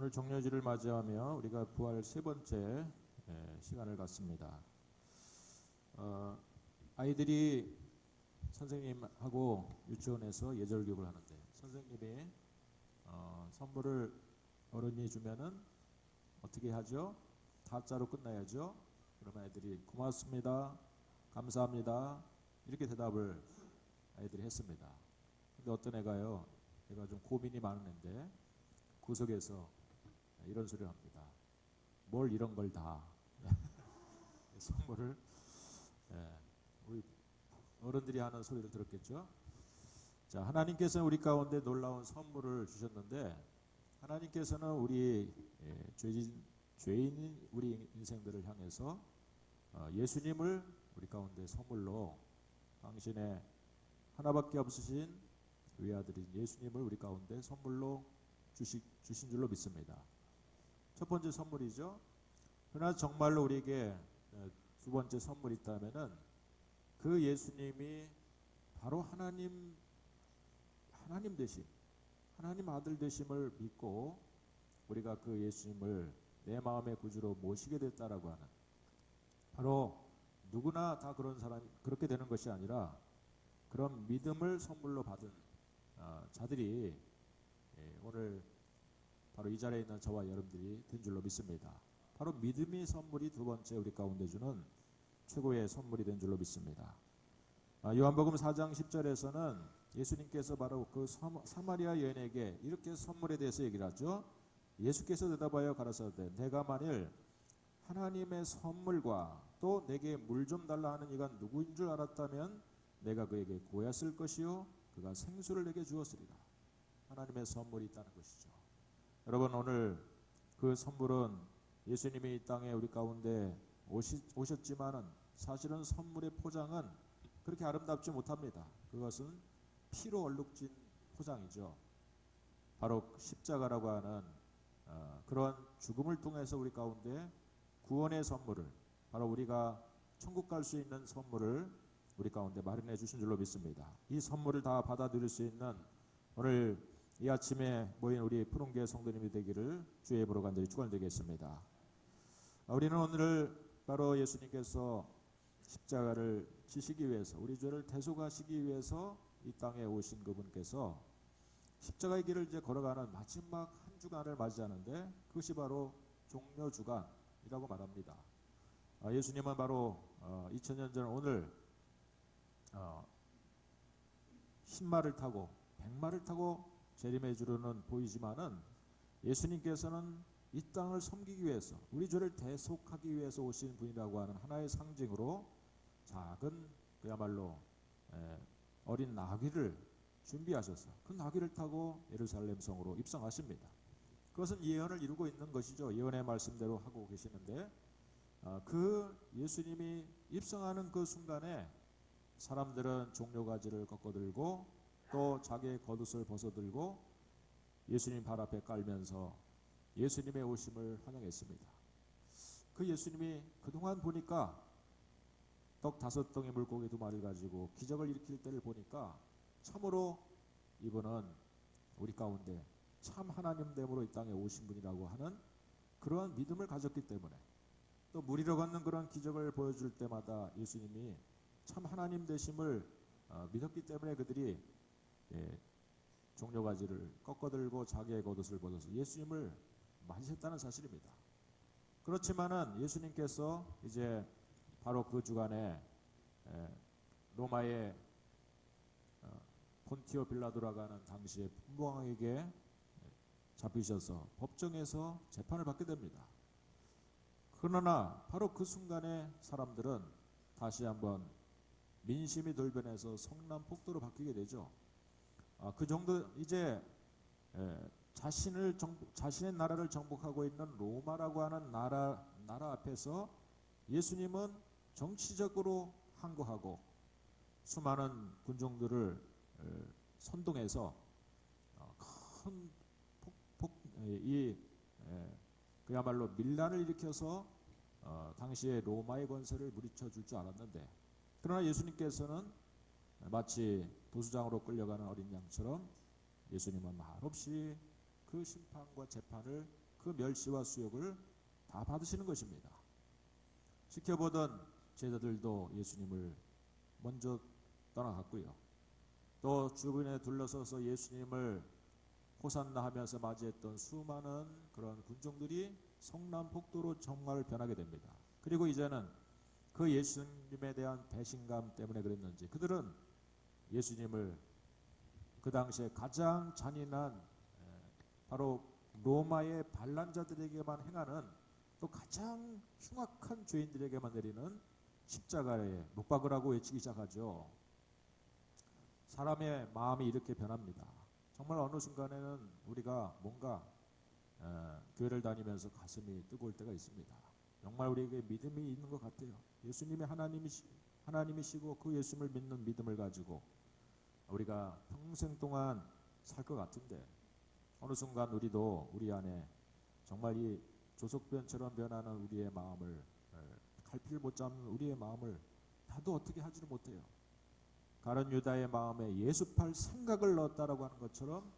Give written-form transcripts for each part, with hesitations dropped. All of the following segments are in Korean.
오늘 종려주를 맞이하며 우리가 부활 세 번째 시간을 갖습니다. 아이들이 선생님하고 유치원에서 예절 교육을 하는데 선생님이 선물을 어른이 주면은 어떻게 하죠? 다자로 끝나야죠. 그러면 아이들이 고맙습니다, 감사합니다 이렇게 대답을 아이들이 했습니다. 근데 어떤 애가요, 얘가 좀 고민이 많은 애인데 구석에서 이런 소리를 합니다. 뭘 이런 걸 다 선물을 우리 어른들이 하는 소리를 들었겠죠. 자, 하나님께서는 우리 가운데 놀라운 선물을 주셨는데 하나님께서는 우리 죄인인 우리 인생들을 향해서 예수님을 우리 가운데 선물로 당신의 하나밖에 없으신 외아들인 예수님을 우리 가운데 선물로 주신 줄로 믿습니다. 첫 번째 선물이죠. 그러나 정말로 우리에게 두 번째 선물이 있다면은 그 예수님이 바로 하나님 되심, 하나님 아들 되심을 믿고 우리가 그 예수님을 내 마음의 구주로 모시게 됐다라고 하는, 바로 누구나 다 그런 사람이 그렇게 되는 것이 아니라 그런 믿음을 선물로 받은 자들이 오늘 바로 이 자리에 있는 저와 여러분들이 된 줄로 믿습니다. 바로 믿음의 선물이 두 번째 우리 가운데 주는 최고의 선물이 된 줄로 믿습니다. 요한복음 4장 10절에서는 예수님께서 바로 그 사마리아 여인에게 이렇게 선물에 대해서 얘기를 하죠. 예수께서 대답하여 가라사대 내가 만일 하나님의 선물과 또 내게 물 좀 달라 하는 이가 누구인 줄 알았다면 내가 그에게 구하였을 것이요 그가 생수를 내게 주었으리라. 하나님의 선물이 있다는 것이죠. 여러분, 오늘 그 선물은 예수님이 이 땅에 우리 가운데 오셨지만은 사실은 선물의 포장은 그렇게 아름답지 못합니다. 그것은 피로 얼룩진 포장이죠. 바로 십자가라고 하는 그런 죽음을 통해서 우리 가운데 구원의 선물을, 바로 우리가 천국 갈 수 있는 선물을 우리 가운데 마련해 주신 줄로 믿습니다. 이 선물을 다 받아들일 수 있는 오늘 이 아침에 모인 우리 푸른교회 성도님이 되기를 주의 이름으로 간절히 축원드리겠습니다. 우리는 오늘 바로 예수님께서 십자가를 지시기 위해서, 우리 죄를 대속하시기 위해서 이 땅에 오신 그분께서 십자가의 길을 이제 걸어가는 마지막 한 주간을 맞이하는데 그것이 바로 종려주간이라고 말합니다. 예수님은 바로 2000년 전 오늘 흰말을 타고 백마를 타고 재림의 주로는 보이지만은 예수님께서는 이 땅을 섬기기 위해서, 우리 죄를 대속하기 위해서 오신 분이라고 하는 하나의 상징으로 작은 그야말로 어린 나귀를 준비하셔서 그 나귀를 타고 예루살렘 성으로 입성하십니다. 그것은 예언을 이루고 있는 것이죠. 예언의 말씀대로 하고 계시는데 그 예수님이 입성하는 그 순간에 사람들은 종려가지를 꺾어들고 또 자기의 겉옷을 벗어들고 예수님 발 앞에 깔면서 예수님의 오심을 환영했습니다. 그 예수님이 그동안 보니까 떡 5덩이 물고기 2마리를 가지고 기적을 일으킬 때를 보니까 참으로 이분은 우리 가운데 참 하나님 됨으로 이 땅에 오신 분이라고 하는 그러한 믿음을 가졌기 때문에, 또 무리로 걷는 그런 기적을 보여줄 때마다 예수님이 참 하나님 되심을 믿었기 때문에 그들이 종려가지를 꺾어들고 자기의 겉옷을 벗어서 예수님을 맞이했다는 사실입니다. 그렇지만은 예수님께서 이제 바로 그 주간에 로마의 폰티오 빌라도라고 하는 당시의 분봉왕에게 잡히셔서 법정에서 재판을 받게 됩니다. 그러나 바로 그 순간에 사람들은 다시 한번 민심이 돌변해서 성남폭도로 바뀌게 되죠. 그 정도 이제 자신의 나라를 정복하고 있는 로마라고 하는 나라 앞에서 예수님은 정치적으로 항거하고 수많은 군중들을 선동해서 큰 그야말로 밀란을 일으켜서 당시에 로마의 권세를 물리쳐 줄 줄 알았는데, 그러나 예수님께서는 마치 도수장으로 끌려가는 어린 양처럼 예수님은 말없이 그 심판과 재판을 그 멸시와 수욕을 다 받으시는 것입니다. 지켜보던 제자들도 예수님을 먼저 떠나갔고요. 또 주변에 둘러서서 예수님을 호산나 하면서 맞이했던 수많은 그런 군중들이 성남폭도로 정말 변하게 됩니다. 그리고 이제는 그 예수님에 대한 배신감 때문에 그랬는지 그들은 예수님을 그 당시에 가장 잔인한 바로 로마의 반란자들에게만 행하는 또 가장 흉악한 죄인들에게만 내리는 십자가에 못 박으라고 외치기 시작하죠. 사람의 마음이 이렇게 변합니다. 정말 어느 순간에는 우리가 뭔가 교회를 다니면서 가슴이 뜨거울 때가 있습니다. 정말 우리에게 믿음이 있는 것 같아요. 예수님이 하나님이시고 그 예수님을 믿는 믿음을 가지고 우리가 평생 동안 살 것 같은데 어느 순간 우리도 우리 안에 정말 이 조석변처럼 변하는 우리의 마음을 갈피를 못 잡는 우리의 마음을 나도 어떻게 하지를 못해요. 가룟 유다의 마음에 예수팔 생각을 넣었다라고 하는 것처럼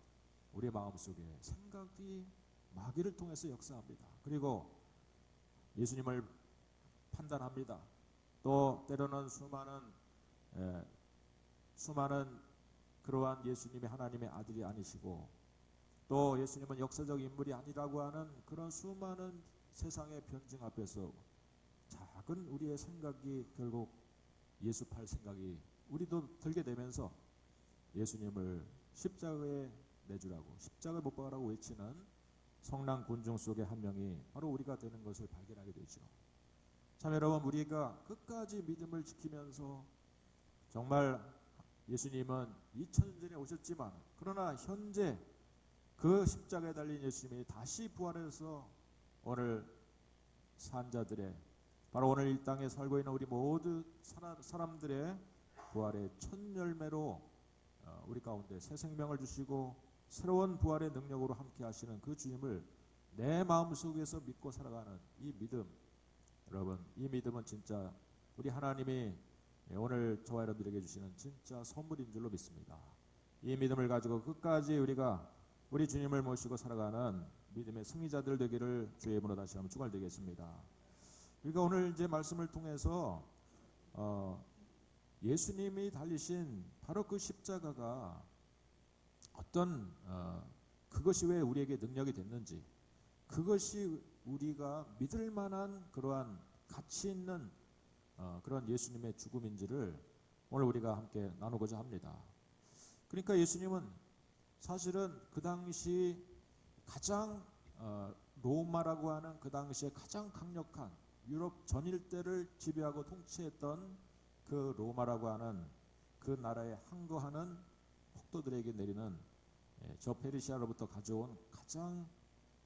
우리의 마음속에 생각이 마귀를 통해서 역사합니다. 그리고 예수님을 판단합니다. 또 때로는 수많은 그러한 예수님이 하나님의 아들이 아니시고 또 예수님은 역사적 인물이 아니라고 하는 그런 수많은 세상의 변증 앞에서 작은 우리의 생각이 결국 예수팔 생각이 우리도 들게 되면서 예수님을 십자가에 내주라고 십자가에 못 박으라고 외치는 성난 군중 속의 한 명이 바로 우리가 되는 것을 발견하게 되죠. 참 여러분, 우리가 끝까지 믿음을 지키면서 정말 예수님은 2000년 전에 오셨지만 그러나 현재 그 십자가에 달린 예수님이 다시 부활해서 오늘 산자들의 바로 오늘 이 땅에 살고 있는 우리 모든 사람들의 부활의 첫 열매로 우리 가운데 새 생명을 주시고 새로운 부활의 능력으로 함께 하시는 그 주님을 내 마음속에서 믿고 살아가는 이 믿음, 여러분, 이 믿음은 진짜 우리 하나님이 오늘 저와 여러분들에게 주시는 진짜 선물인 줄로 믿습니다. 이 믿음을 가지고 끝까지 우리가 우리 주님을 모시고 살아가는 믿음의 승리자들 되기를 주의 이름으로 다시 한번 축원드리겠습니다. 우리가 오늘 이제 말씀을 통해서 예수님이 달리신 바로 그 십자가가 어떤 그것이 왜 우리에게 능력이 됐는지, 그것이 우리가 믿을 만한 그러한 가치 있는 그런 예수님의 죽음인지를 오늘 우리가 함께 나누고자 합니다. 그러니까 예수님은 사실은 그 당시 가장 로마라고 하는 그 당시에 가장 강력한 유럽 전일대를 지배하고 통치했던 그 로마라고 하는 그 나라에 항거하는 폭도들에게 내리는 저 페르시아로부터 가져온 가장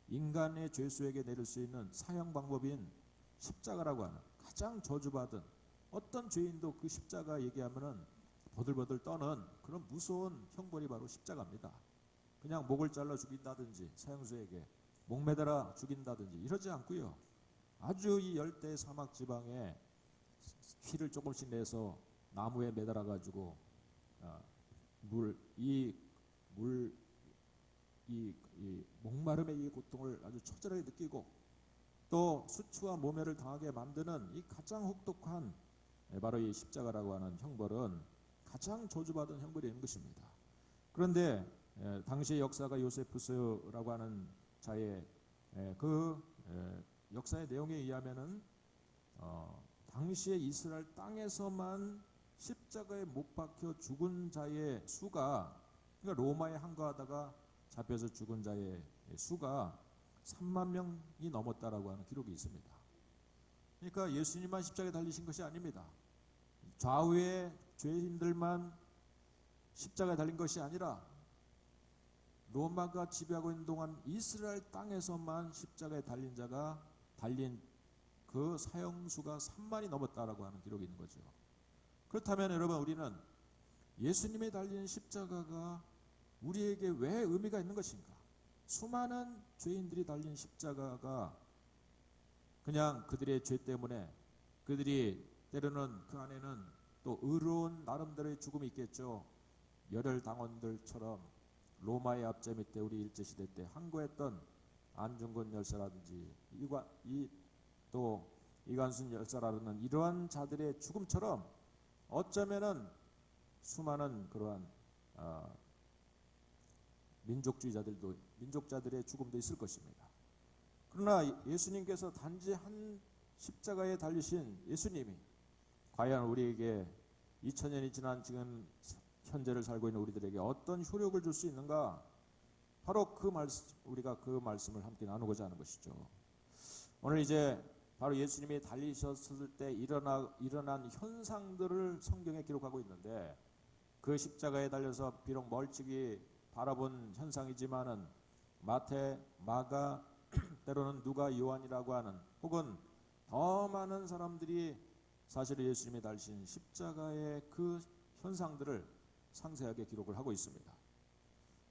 인간의 죄수에게 내릴 수 있는 사형 방법인 십자가라고 하는 가장 저주받은 어떤 죄인도 그 십자가 얘기하면은 버들버들 떠는 그런 무서운 형벌이 바로 십자가입니다. 그냥 목을 잘라 죽인다든지 사형수에게 목 매달아 죽인다든지 이러지 않고요. 아주 이 열대 사막 지방에 피를 조금씩 내서 나무에 매달아 가지고 이 목마름의 이 고통을 아주 처절하게 느끼고 또 수치와 모멸을 당하게 만드는 이 가장 혹독한 바로 이 십자가라고 하는 형벌은 가장 저주받은 형벌이 있는 것입니다. 그런데 당시의 역사가 요세푸스라고 하는 자의 그 역사의 내용에 의하면은 당시의 이스라엘 땅에서만 십자가에 못 박혀 죽은 자의 수가, 그러니까 로마에 항거하다가 잡혀서 죽은 자의 수가 3만 명이 넘었다라고 하는 기록이 있습니다. 그러니까 예수님만 십자가에 달리신 것이 아닙니다. 좌우의 죄인들만 십자가에 달린 것이 아니라 로마가 지배하고 있는 동안 이스라엘 땅에서만 십자가에 달린 자가 달린 그 사형수가 3만이 넘었다라고 하는 기록이 있는 거죠. 그렇다면 여러분, 우리는 예수님이 달린 십자가가 우리에게 왜 의미가 있는 것인가? 수많은 죄인들이 달린 십자가가 그냥 그들의 죄 때문에 그들이 때로는 그 안에는 또 의로운 나름대로의 죽음이 있겠죠. 열혈 당원들처럼 로마의 압제 밑에 우리 일제시대 때 항거했던 안중근 열사라든지 또 이관순 열사라는 이러한 자들의 죽음처럼 어쩌면은 수많은 그러한 민족자들의 죽음도 있을 것입니다. 그러나 예수님께서 단지 한 십자가에 달리신 예수님이 과연 우리에게 2000년이 지난 지금 현재를 살고 있는 우리들에게 어떤 효력을 줄 수 있는가? 바로 우리가 그 말씀을 함께 나누고자 하는 것이죠. 오늘 이제 바로 예수님이 달리셨을 때 일어난 현상들을 성경에 기록하고 있는데, 그 십자가에 달려서 비록 멀찍이 바라본 현상이지만은 마태, 마가, 때로는 누가, 요한이라고 하는, 혹은 더 많은 사람들이 사실 예수님이 달리신 십자가의 그 현상들을 상세하게 기록을 하고 있습니다.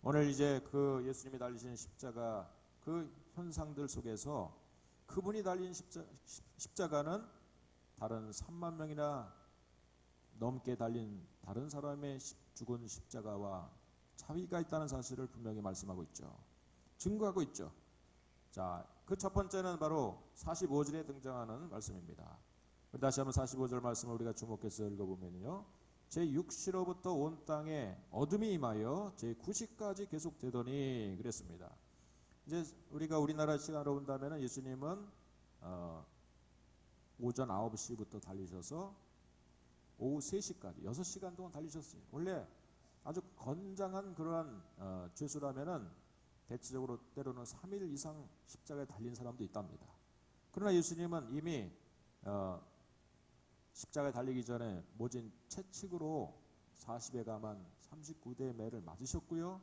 오늘 이제 그 예수님이 달리신 십자가 그 현상들 속에서 그분이 달린 십자가는 다른 3만 명이나 넘게 달린 다른 사람의 죽은 십자가와 차이가 있다는 사실을 분명히 말씀하고 있죠. 증거하고 있죠. 자, 그 첫 번째는 바로 45절에 등장하는 말씀입니다. 다시 한번 45절 말씀을 우리가 주목해서 읽어보면요, 제6시로부터 온 땅에 어둠이 임하여 제9시까지 계속되더니 그랬습니다. 이제 우리가 우리나라 시간으로 본다면 예수님은 오전 9시부터 달리셔서 오후 3시까지 6시간 동안 달리셨어요. 원래 아주 건장한 그러한 죄수라면은 대체적으로 때로는 3일 이상 십자가에 달린 사람도 있답니다. 그러나 예수님은 이미 십자가에 달리기 전에 모진 채찍으로 40에 감한 39대의 매를 맞으셨고요.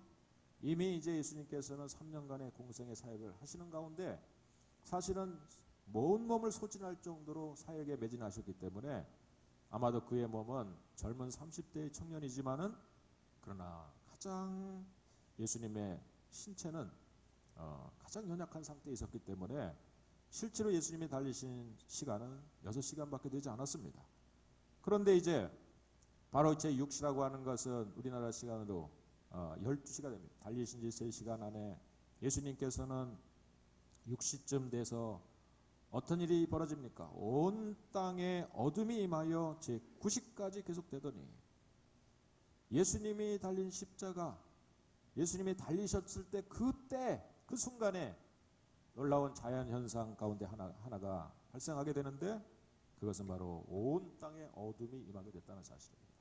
이미 이제 예수님께서는 3년간의 공생의 사역을 하시는 가운데 사실은 먼 몸을 소진할 정도로 사역에 매진하셨기 때문에 아마도 그의 몸은 젊은 30대의 청년이지만은 그러나 가장 예수님의 신체는 가장 연약한 상태에 있었기 때문에 실제로 예수님이 달리신 시간은 6시간밖에 되지 않았습니다. 그런데 이제 바로 제6시라고 하는 것은 우리나라 시간으로 12시가 됩니다. 달리신 지 3시간 안에 예수님께서는 6시쯤 돼서 어떤 일이 벌어집니까? 온 땅에 어둠이 임하여 제9시까지 계속되더니, 예수님이 달린 십자가, 예수님이 달리셨을 때 그때 그 순간에 놀라운 자연현상 가운데 하나가 발생하게 되는데, 그것은 바로 온 땅에 어둠이 임하게 됐다는 사실입니다.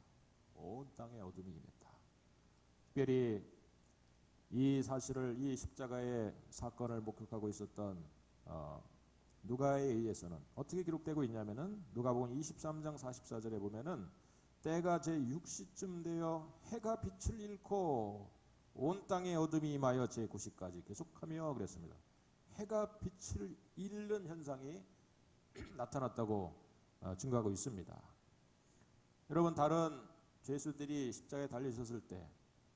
온 땅에 어둠이 임했다. 특별히 이 사실을, 이 십자가의 사건을 목격하고 있었던 누가에 의해서는 어떻게 기록되고 있냐면은 누가복음 23장 44절에 보면은 때가 제6시쯤 되어 해가 빛을 잃고 온 땅에 어둠이 임하여 제9시까지 계속하며 그랬습니다. 해가 빛을 잃는 현상이 나타났다고 증거하고 있습니다. 여러분, 다른 죄수들이 십자가에 달리셨을 때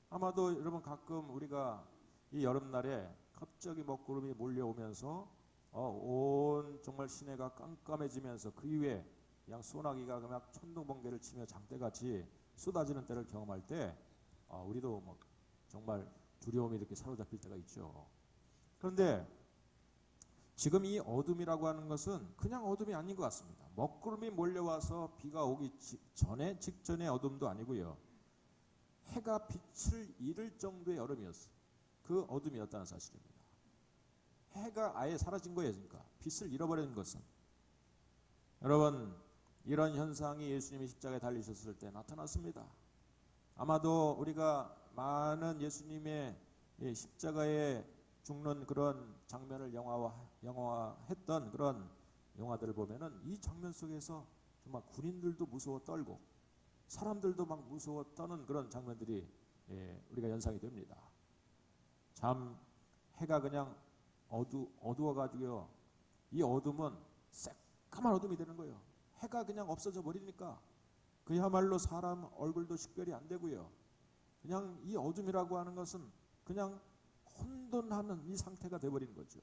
아마도 여러분 가끔 우리가 이 여름날에 갑자기 먹구름이 몰려오면서 온 정말 시내가 깜깜해지면서 그 위에 그냥 소나기가 그냥 천둥번개를 치며 장대같이 쏟아지는 때를 경험할 때 우리도 뭐 정말 두려움이 이렇게 사로잡힐 때가 있죠. 그런데 지금 이 어둠이라고 하는 것은 그냥 어둠이 아닌 것 같습니다. 먹구름이 몰려와서 비가 오기 직전의 어둠도 아니고요. 해가 빛을 잃을 정도의 여름이었어요. 그 어둠이었다는 사실입니다. 해가 아예 사라진 거예요. 그러니까 빛을 잃어버리는 것은. 여러분, 이런 현상이 예수님이 십자가에 달리셨을 때 나타났습니다. 아마도 우리가 많은 예수님의 십자가에 죽는 그런 장면을 영화화했던 그런 영화들을 보면은 이 장면 속에서 정말 군인들도 무서워 떨고 사람들도 막 무서워 떠는 그런 장면들이 우리가 연상이 됩니다. 참 해가 그냥 어두워가지고요. 이 어둠은 새까만 어둠이 되는 거예요. 해가 그냥 없어져 버리니까 그야말로 사람 얼굴도 식별이 안 되고요. 그냥 이 어둠이라고 하는 것은 그냥 혼돈하는 이 상태가 되어버리는 거죠.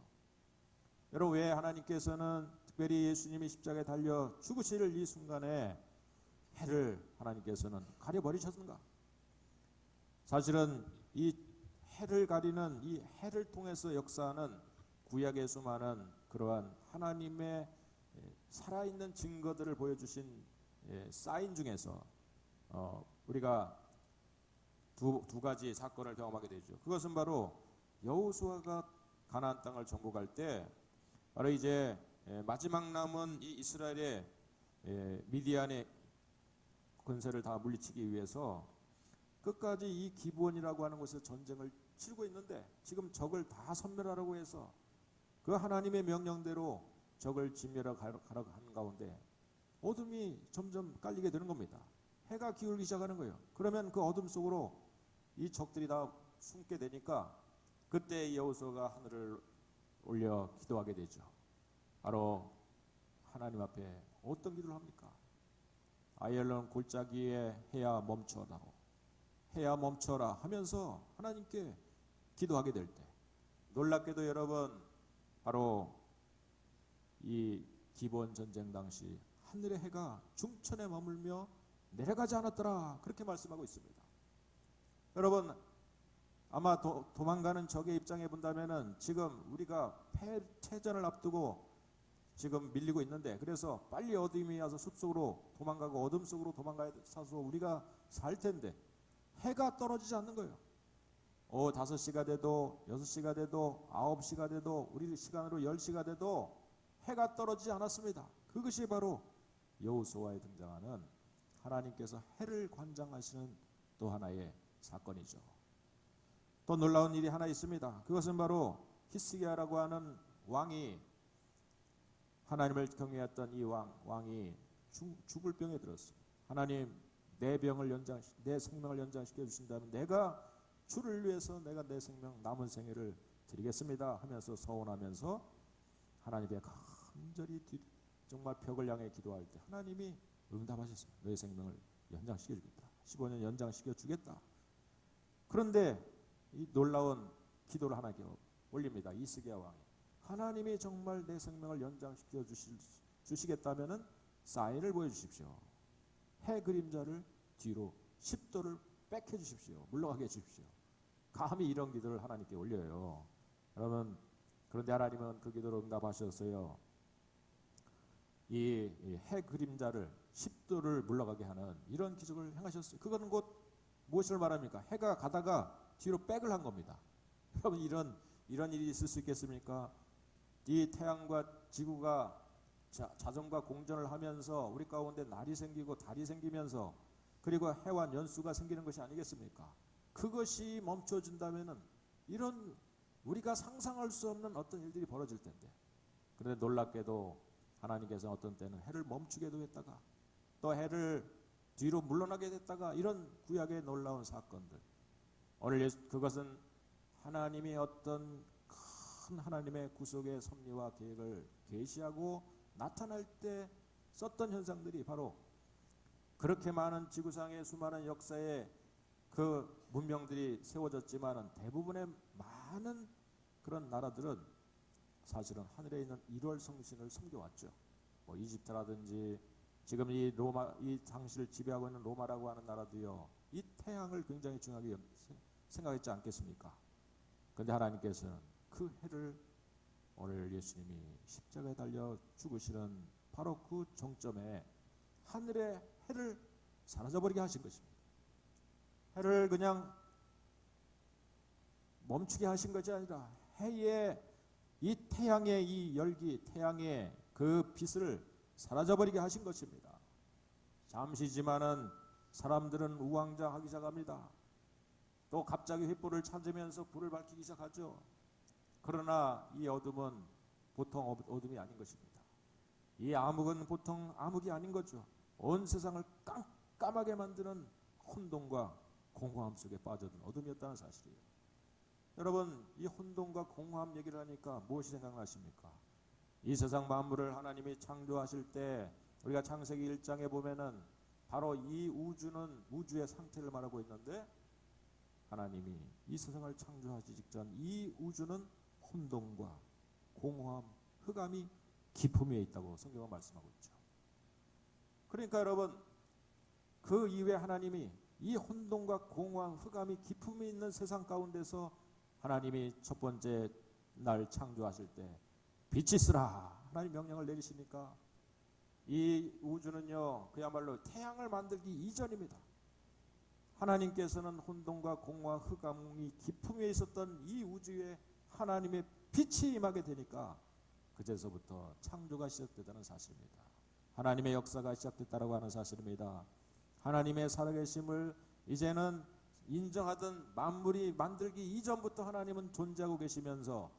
여러분, 왜 하나님께서는 특별히 예수님이 십자가에 달려 죽으실 이 순간에 해를 하나님께서는 가려버리셨는가? 사실은 이 해를 가리는 이 해를 통해서 역사하는 구약의 수많은 그러한 하나님의 살아있는 증거들을 보여주신 사인 중에서 우리가 두 가지 사건을 경험하게 되죠. 그것은 바로 여호수아가 가나안 땅을 정복할 때 바로 이제 마지막 남은 이 이스라엘의 미디안의 권세를 다 물리치기 위해서 끝까지 이 기브온이라고 하는 곳에서 전쟁을 치르고 있는데 지금 적을 다 섬멸하라고 해서 그 하나님의 명령대로 적을 진멸하러 가라고 하는 가운데 어둠이 점점 깔리게 되는 겁니다. 해가 기울기 시작하는 거예요. 그러면 그 어둠 속으로 이 적들이 다 숨게 되니까 그때 여호수아가 하늘을 올려 기도하게 되죠. 바로 하나님 앞에 어떤 기도를 합니까? 아얄론 골짜기에 해야 멈춰라고, 해야 멈춰라 하면서 하나님께 기도하게 될 때, 놀랍게도 여러분 바로 이 기브온 전쟁 당시 하늘의 해가 중천에 머물며 내려가지 않았더라, 그렇게 말씀하고 있습니다. 여러분 아마 도망가는 적의 입장에 본다면은 지금 우리가 패전을 앞두고 지금 밀리고 있는데, 그래서 빨리 어둠이 와서 숲속으로 도망가고 어둠 속으로 도망가서 우리가 살 텐데 해가 떨어지지 않는 거예요. 5시가 돼도 6시가 돼도 9시가 돼도 우리 시간으로 10시가 돼도 해가 떨어지지 않았습니다. 그것이 바로 여호수아에 등장하는 하나님께서 해를 관장하시는 또 하나의 사건이죠. 또 놀라운 일이 하나 있습니다. 그것은 바로 히스기야라고 하는 왕이, 하나님을 경외했던 이 왕이 죽을 병에 들었어요. 하나님, 내 생명을 연장시켜 주신다면 내가 주를 위해서 내가 내 생명 남은 생애를 드리겠습니다 하면서 서원하면서 하나님께 간절히 정말 벽을 향해 기도할 때 하나님이 응답하셨어요. 너의 생명을 연장시켜 주겠다. 15년 연장시켜 주겠다. 그런데 이 놀라운 기도를 하나님께 올립니다. 히스기야 왕이. 하나님이 정말 내 생명을 연장시켜 주시겠다면은 사인을 보여주십시오. 해 그림자를 뒤로 10도를 뺏겨 주십시오. 물러가게 해주십시오. 감히 이런 기도를 하나님께 올려요. 여러분, 그런데 하나님은 그 기도를 응답하셨어요. 이 해 그림자를 10도를 물러가게 하는 이런 기적을 행하셨어요. 그거는 곧 무엇을 말합니까? 해가 가다가 뒤로 백을 한 겁니다. 여러분, 이런 일이 있을 수 있겠습니까? 이 태양과 지구가 자전과 공전을 하면서 우리 가운데 날이 생기고 달이 생기면서 그리고 해와 연수가 생기는 것이 아니겠습니까? 그것이 멈춰진다면은 이런 우리가 상상할 수 없는 어떤 일들이 벌어질 텐데, 그런데 놀랍게도 하나님께서 어떤 때는 해를 멈추게도 했다가 또 해를 뒤로 물러나게 됐다가, 이런 구약의 놀라운 사건들, 오늘 그것은 하나님이 어떤 큰 하나님의 구속의 섭리와 계획을 계시하고 나타날 때 썼던 현상들이 바로 그렇게 많은 지구상의 수많은 역사의 그 문명들이 세워졌지만은 대부분의 많은 그런 나라들은 사실은 하늘에 있는 1월 성신을 섬겨왔죠. 뭐 이집트라든지 지금 이 당시를 지배하고 있는 로마라고 하는 나라도요, 이 태양을 굉장히 중요하게 생각했지 않겠습니까? 그런데 하나님께서는 그 해를 오늘 예수님이 십자가에 달려 죽으시는 바로 그 정점에 하늘의 해를 사라져버리게 하신 것입니다. 해를 그냥 멈추게 하신 것이 아니라 해의 이 태양의 이 열기, 태양의 그 빛을 사라져버리게 하신 것입니다. 잠시지만은 사람들은 우왕좌하기 시작합니다. 또 갑자기 횃불을 찾으면서 불을 밝히기 시작하죠. 그러나 이 어둠은 보통 어둠이 아닌 것입니다. 이 암흑은 보통 암흑이 아닌 거죠. 온 세상을 깜깜하게 만드는 혼돈과 공허함 속에 빠져든 어둠이었다는 사실이에요. 여러분, 이 혼돈과 공허함 얘기를 하니까 무엇이 생각나십니까? 이 세상 만물을 하나님이 창조하실 때 우리가 창세기 1장에 보면은 바로 이 우주는 우주의 상태를 말하고 있는데, 하나님이 이 세상을 창조하기 직전 이 우주는 혼돈과 공허함, 흑암이 기품에 있다고 성경은 말씀하고 있죠. 그러니까 여러분, 그 이후에 하나님이 이 혼돈과 공허함, 흑암이 기품이 있는 세상 가운데서 하나님이 첫 번째 날 창조하실 때 빛이 있으라 하나님 명령을 내리시니까 이 우주는요 그야말로 태양을 만들기 이전입니다. 하나님께서는 혼돈과 공허와 흑암이 깊음 위에 있었던 이 우주에 하나님의 빛이 임하게 되니까 그제서부터 창조가 시작되다는 사실입니다. 하나님의 역사가 시작됐다라고 하는 사실입니다. 하나님의 살아계심을 이제는 인정하던 만물이 만들기 이전부터 하나님은 존재하고 계시면서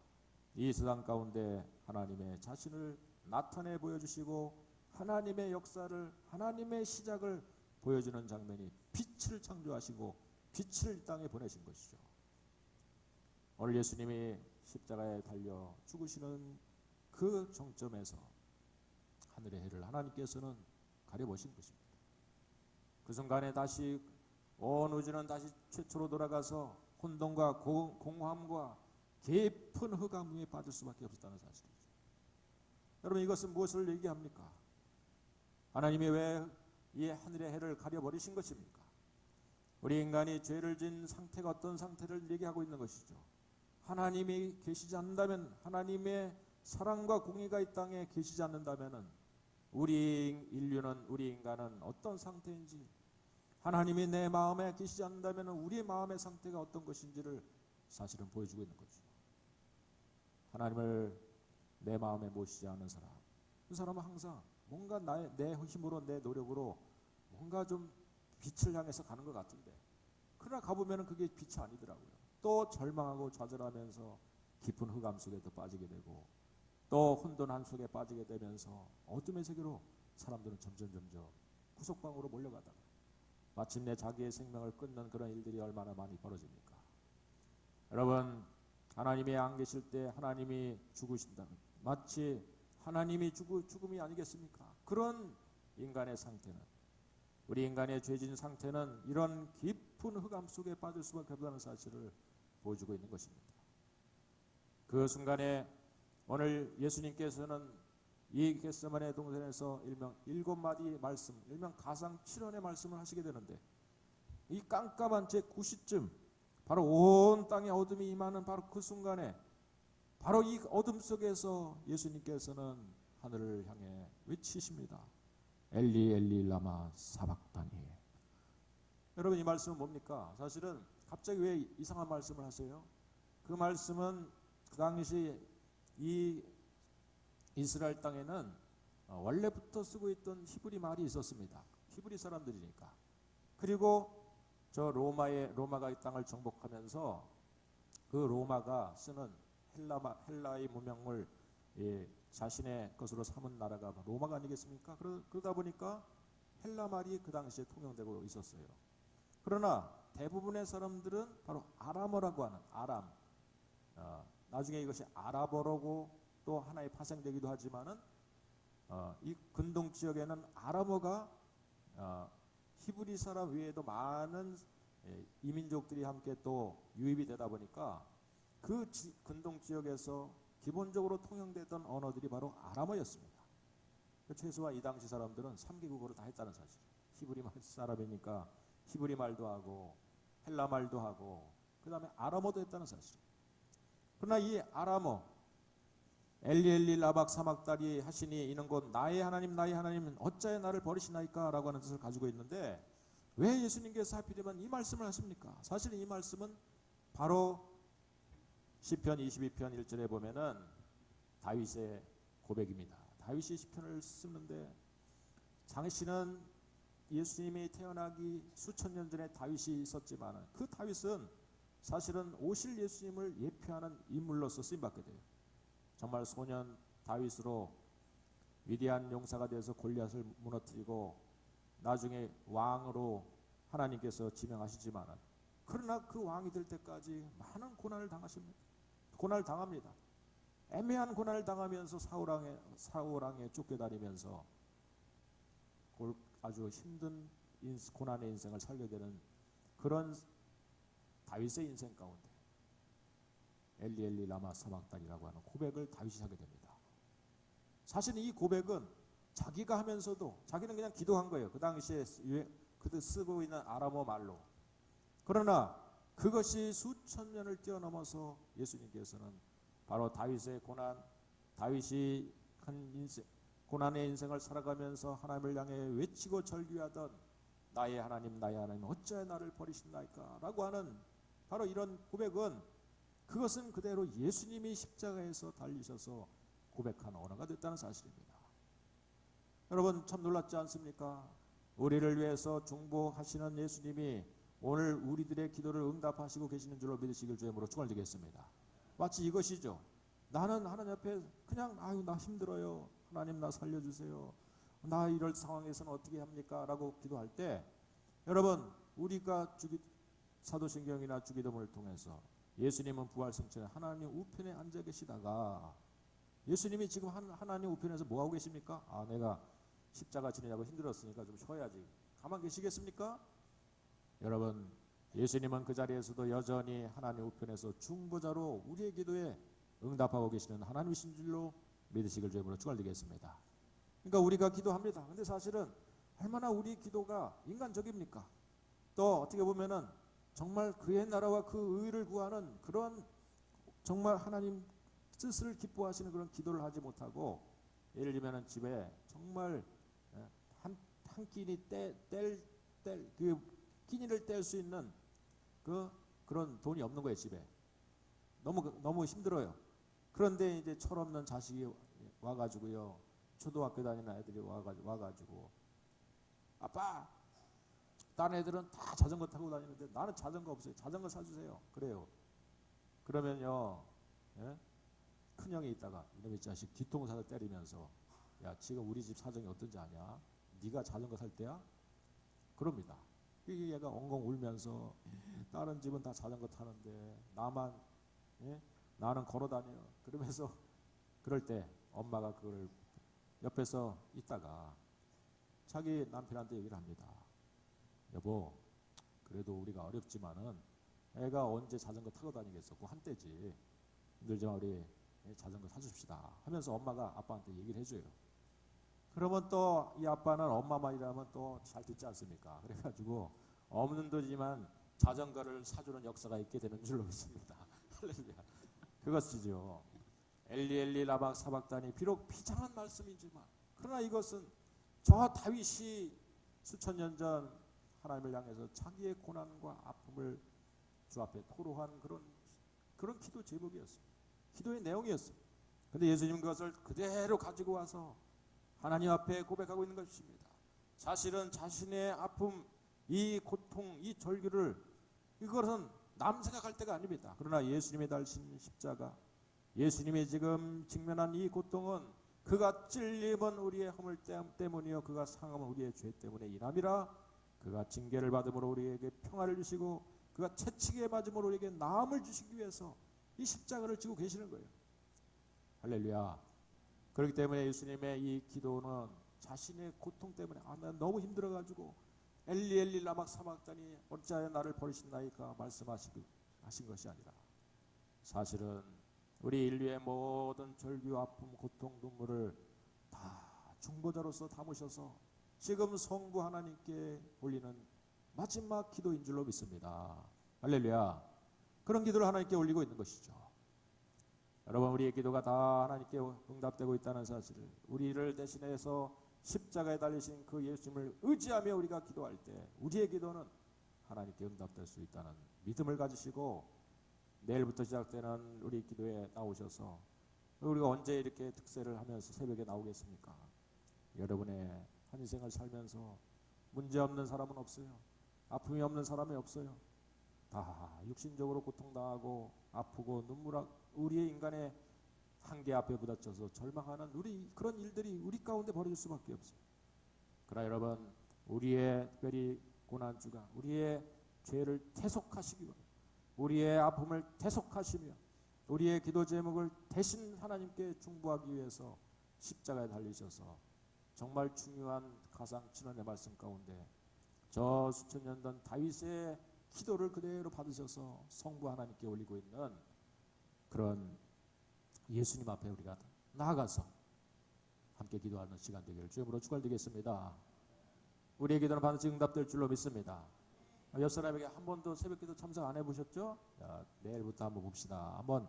이 세상 가운데 하나님의 자신을 나타내 보여주시고 하나님의 역사를 하나님의 시작을 보여주는 장면이 빛을 창조하시고 빛을 이 땅에 보내신 것이죠. 오늘 예수님이 십자가에 달려 죽으시는 그 정점에서 하늘의 해를 하나님께서는 가려보신 것입니다. 그 순간에 다시 온 우주는 다시 최초로 돌아가서 혼돈과 공허함과 깊은 흑암 위에 빠질 수밖에 없었다는 사실이죠. 여러분 이것은 무엇을 얘기합니까? 하나님이 왜 이 하늘의 해를 가려버리신 것입니까? 우리 인간이 죄를 지은 상태가 어떤 상태를 얘기하고 있는 것이죠. 하나님이 계시지 않는다면, 하나님의 사랑과 공의가 이 땅에 계시지 않는다면 우리 인류는, 우리 인간은 어떤 상태인지, 하나님이 내 마음에 계시지 않는다면 우리의 마음의 상태가 어떤 것인지를 사실은 보여주고 있는 거죠. 하나님을 내 마음에 모시지 않은 사람, 그 사람은 항상 뭔가 내 힘으로, 내 노력으로 뭔가 좀 빛을 향해서 가는 것 같은데, 그러나 가보면 그게 빛이 아니더라고요. 또 절망하고 좌절하면서 깊은 흑암 속에 또 빠지게 되고, 또 혼돈한 속에 빠지게 되면서 어둠의 세계로 사람들은 점점 구석방으로 몰려가다가 마침내 자기의 생명을 끊는 그런 일들이 얼마나 많이 벌어집니까? 여러분, 하나님이 안 계실 때 하나님이 죽으신다면 마치 하나님이 죽음이 아니겠습니까? 그런 인간의 상태는, 우리 인간의 죄진 상태는 이런 깊은 흑암 속에 빠질 수밖에 없다는 사실을 보여주고 있는 것입니다. 그 순간에 오늘 예수님께서는 이 겟세마네 동산에서 일명 7마디 말씀, 일명 가상 7원의 말씀을 하시게 되는데, 이 깜깜한 제 9시쯤 바로 온 땅에 어둠이 임하는 바로 그 순간에, 바로 이 어둠 속에서 예수님께서는 하늘을 향해 외치십니다. 엘리 엘리 라마 사박다니. 여러분 이 말씀은 뭡니까? 사실은 갑자기 왜 이상한 말씀을 하세요? 그 말씀은 그 당시 이 이스라엘 땅에는 원래부터 쓰고 있던 히브리 말이 있었습니다. 히브리 사람들이니까. 그리고 저 로마가 이 땅을 정복하면서 그 로마가 쓰는 헬라의 문명을 자신의 것으로 삼은 나라가 로마가 아니겠습니까? 그러다 보니까 헬라 말이 그 당시에 통용되고 있었어요. 그러나 대부분의 사람들은 바로 아람어라고 하는 아람, 나중에 이것이 아랍어라고 또 하나의 파생되기도 하지만은 이 근동 지역에는 아람어가 히브리 사람 외에도 많은 이민족들이 함께 또 유입이 되다 보니까 그 근동 지역에서 기본적으로 통용됐던 언어들이 바로 아람어였습니다. 최소한 이 당시 사람들은 3개 국어를 다 했다는 사실. 히브리 사람이니까 히브리 말도 하고 헬라 말도 하고 그 다음에 아람어도 했다는 사실. 그러나 이 아람어, 엘리 엘리 라박 사막다리 하시니 이는 곧 나의 하나님 어찌하여 나를 버리시나이까 라고 하는 뜻을 가지고 있는데, 왜 예수님께서 하필이면 이 말씀을 하십니까? 사실 이 말씀은 바로 시편 22편 1절에 보면은 다윗의 고백입니다. 다윗이 시편을 쓰는데, 당시는 예수님이 태어나기 수천 년 전에 다윗이 있었지만 그 다윗은 사실은 오실 예수님을 예표하는 인물로서 쓰임받게 돼요. 정말 소년 다윗으로 위대한 용사가 되어서 골리앗을 무너뜨리고 나중에 왕으로 하나님께서 지명하시지만, 그러나 그 왕이 될 때까지 많은 고난을 당합니다. 애매한 고난을 당하면서 사울왕에 쫓겨다니면서 아주 힘든 고난의 인생을 살게 되는 그런 다윗의 인생 가운데 엘리 엘리 라마 사박다니라고 하는 고백을 다윗이 하게 됩니다. 사실 이 고백은 자기가 하면서도 자기는 그냥 기도한 거예요. 그 당시에 그들 쓰고 있는 아람어 말로. 그러나 그것이 수천 년을 뛰어넘어서 예수님께서는 바로 다윗의 고난, 다윗이 고난의 인생을 살아가면서 하나님을 향해 외치고 절규하던 나의 하나님 어찌하여 나를 버리신나이까 라고 하는 바로 이런 고백은, 그것은 그대로 예수님이 십자가에서 달리셔서 고백한 언어가 됐다는 사실입니다. 여러분, 참 놀랍지 않습니까? 우리를 위해서 중보하시는 예수님이 오늘 우리들의 기도를 응답하시고 계시는 줄로 믿으시길 주님으로 축원드리겠습니다. 마치 이것이죠. 나는 하나님 앞에 그냥 나 힘들어요, 하나님 나 살려주세요, 나 이럴 상황에서는 어떻게 합니까? 라고 기도할 때, 여러분, 우리가 사도신경이나 주기도문을 통해서 예수님은 부활승천에 하나님 우편에 앉아 계시다가, 예수님이 지금 하나님 우편에서 뭐하고 계십니까? 내가 십자가 지내자고 힘들었으니까 좀 쉬어야지, 가만 계시겠습니까? 여러분, 예수님은 그 자리에서도 여전히 하나님 우편에서 중보자로 우리의 기도에 응답하고 계시는 하나님이신 줄로 믿으시길 주님으로 축원드리겠습니다. 그러니까 우리가 기도합니다. 근데 사실은 얼마나 우리 기도가 인간적입니까? 또 어떻게 보면은 정말 그의 나라와 그 의를 구하는 그런 정말 하나님 뜻을 기뻐하시는 그런 기도를 하지 못하고, 예를 들면은 집에 정말 한 끼니 그 끼니를 뗄 수 있는 그런 돈이 없는 거예요. 집에 너무 힘들어요. 그런데 이제 철없는 자식이 와가지고요, 초등학교 다니는 애들이 와가지고 아빠, 다른 애들은 다 자전거 타고 다니는데 나는 자전거 없어요, 자전거 사주세요, 그래요. 그러면요, 큰형이 있다가 이놈의 자식 뒤통수를 때리면서, 야, 지금 우리 집 사정이 어떤지 아냐? 네가 자전거 살 때야? 그럽니다. 얘가 엉엉 울면서 다른 집은 다 자전거 타는데 나는 걸어 다녀. 그러면서 그럴 때 엄마가 그걸 옆에서 있다가 자기 남편한테 얘기를 합니다. 여보, 그래도 우리가 어렵지만은 애가 언제 자전거 타고 다니겠어? 한때지. 힘들지만 우리 자전거 사줍시다 하면서 엄마가 아빠한테 얘기를 해줘요. 그러면 또 이 아빠는 엄마 말이라면 또 잘 듣지 않습니까? 그래가지고 없는 돈이지만 자전거를 사주는 역사가 있게 되는 줄로 믿습니다. 할렐루야. 그것이죠. 엘리 라박 사박다니, 비록 비장한 말씀이지만, 그러나 이것은 저 다윗이 수천 년 전 하나님을 향해서 자기의 고난과 아픔을 주 앞에 토로한 그런 기도 제목이었어요. 기도의 내용이었어요. 그런데 예수님 그것을 그대로 가지고 와서 하나님 앞에 고백하고 있는 것입니다. 사실은 자신의 아픔, 이 고통, 이 절규를, 이것은 남 생각할 때가 아닙니다. 그러나 예수님이 달신 십자가, 예수님이 지금 직면한 이 고통은 그가 찔림은 우리의 허물 때문이요 그가 상함은 우리의 죄 때문에 인함이라. 그가 징계를 받음으로 우리에게 평화를 주시고 그가 채찍에 맞음으로 우리에게 나음을 주시기 위해서 이 십자가를 지고 계시는 거예요. 할렐루야. 그렇기 때문에 예수님의 이 기도는 자신의 고통 때문에 난 너무 힘들어가지고 엘리 라막 사막다니 어찌하여 나를 버리신나이까 말씀하신 것이 아니라, 사실은 우리 인류의 모든 절규, 아픔, 고통, 눈물을 다 중보자로서 담으셔서 지금 성부 하나님께 올리는 마지막 기도인 줄로 믿습니다. 할렐루야. 그런 기도를 하나님께 올리고 있는 것이죠. 여러분, 우리의 기도가 다 하나님께 응답되고 있다는 사실을, 우리를 대신해서 십자가에 달리신 그 예수님을 의지하며 우리가 기도할 때 우리의 기도는 하나님께 응답될 수 있다는 믿음을 가지시고, 내일부터 시작되는 우리 기도에 나오셔서, 우리가 언제 이렇게 특세를 하면서 새벽에 나오겠습니까? 여러분의 한 인생을 살면서 문제 없는 사람은 없어요. 아픔이 없는 사람이 없어요. 다 육신적으로 고통당하고 아프고 우리의 인간의 한계 앞에 부딪혀서 절망하는 그런 일들이 우리 가운데 벌어질 수밖에 없어요. 그러나 여러분, 우리의 특별히 고난주가 우리의 죄를 대속하시기 원합니다. 우리의 아픔을 대속하시며 우리의 기도 제목을 대신 하나님께 중보하기 위해서 십자가에 달리셔서 정말 중요한 가장 진원의 말씀 가운데 저 수천 년 전 다윗의 기도를 그대로 받으셔서 성부 하나님께 올리고 있는 그런 예수님 앞에 우리가 나아가서 함께 기도하는 시간 되기를 주님으로 축원드리겠습니다. 우리의 기도는 반드시 응답될 줄로 믿습니다. 옆 사람에게 한 번도 새벽기도 참석 안 해보셨죠? 자, 내일부터 한번 봅시다. 한번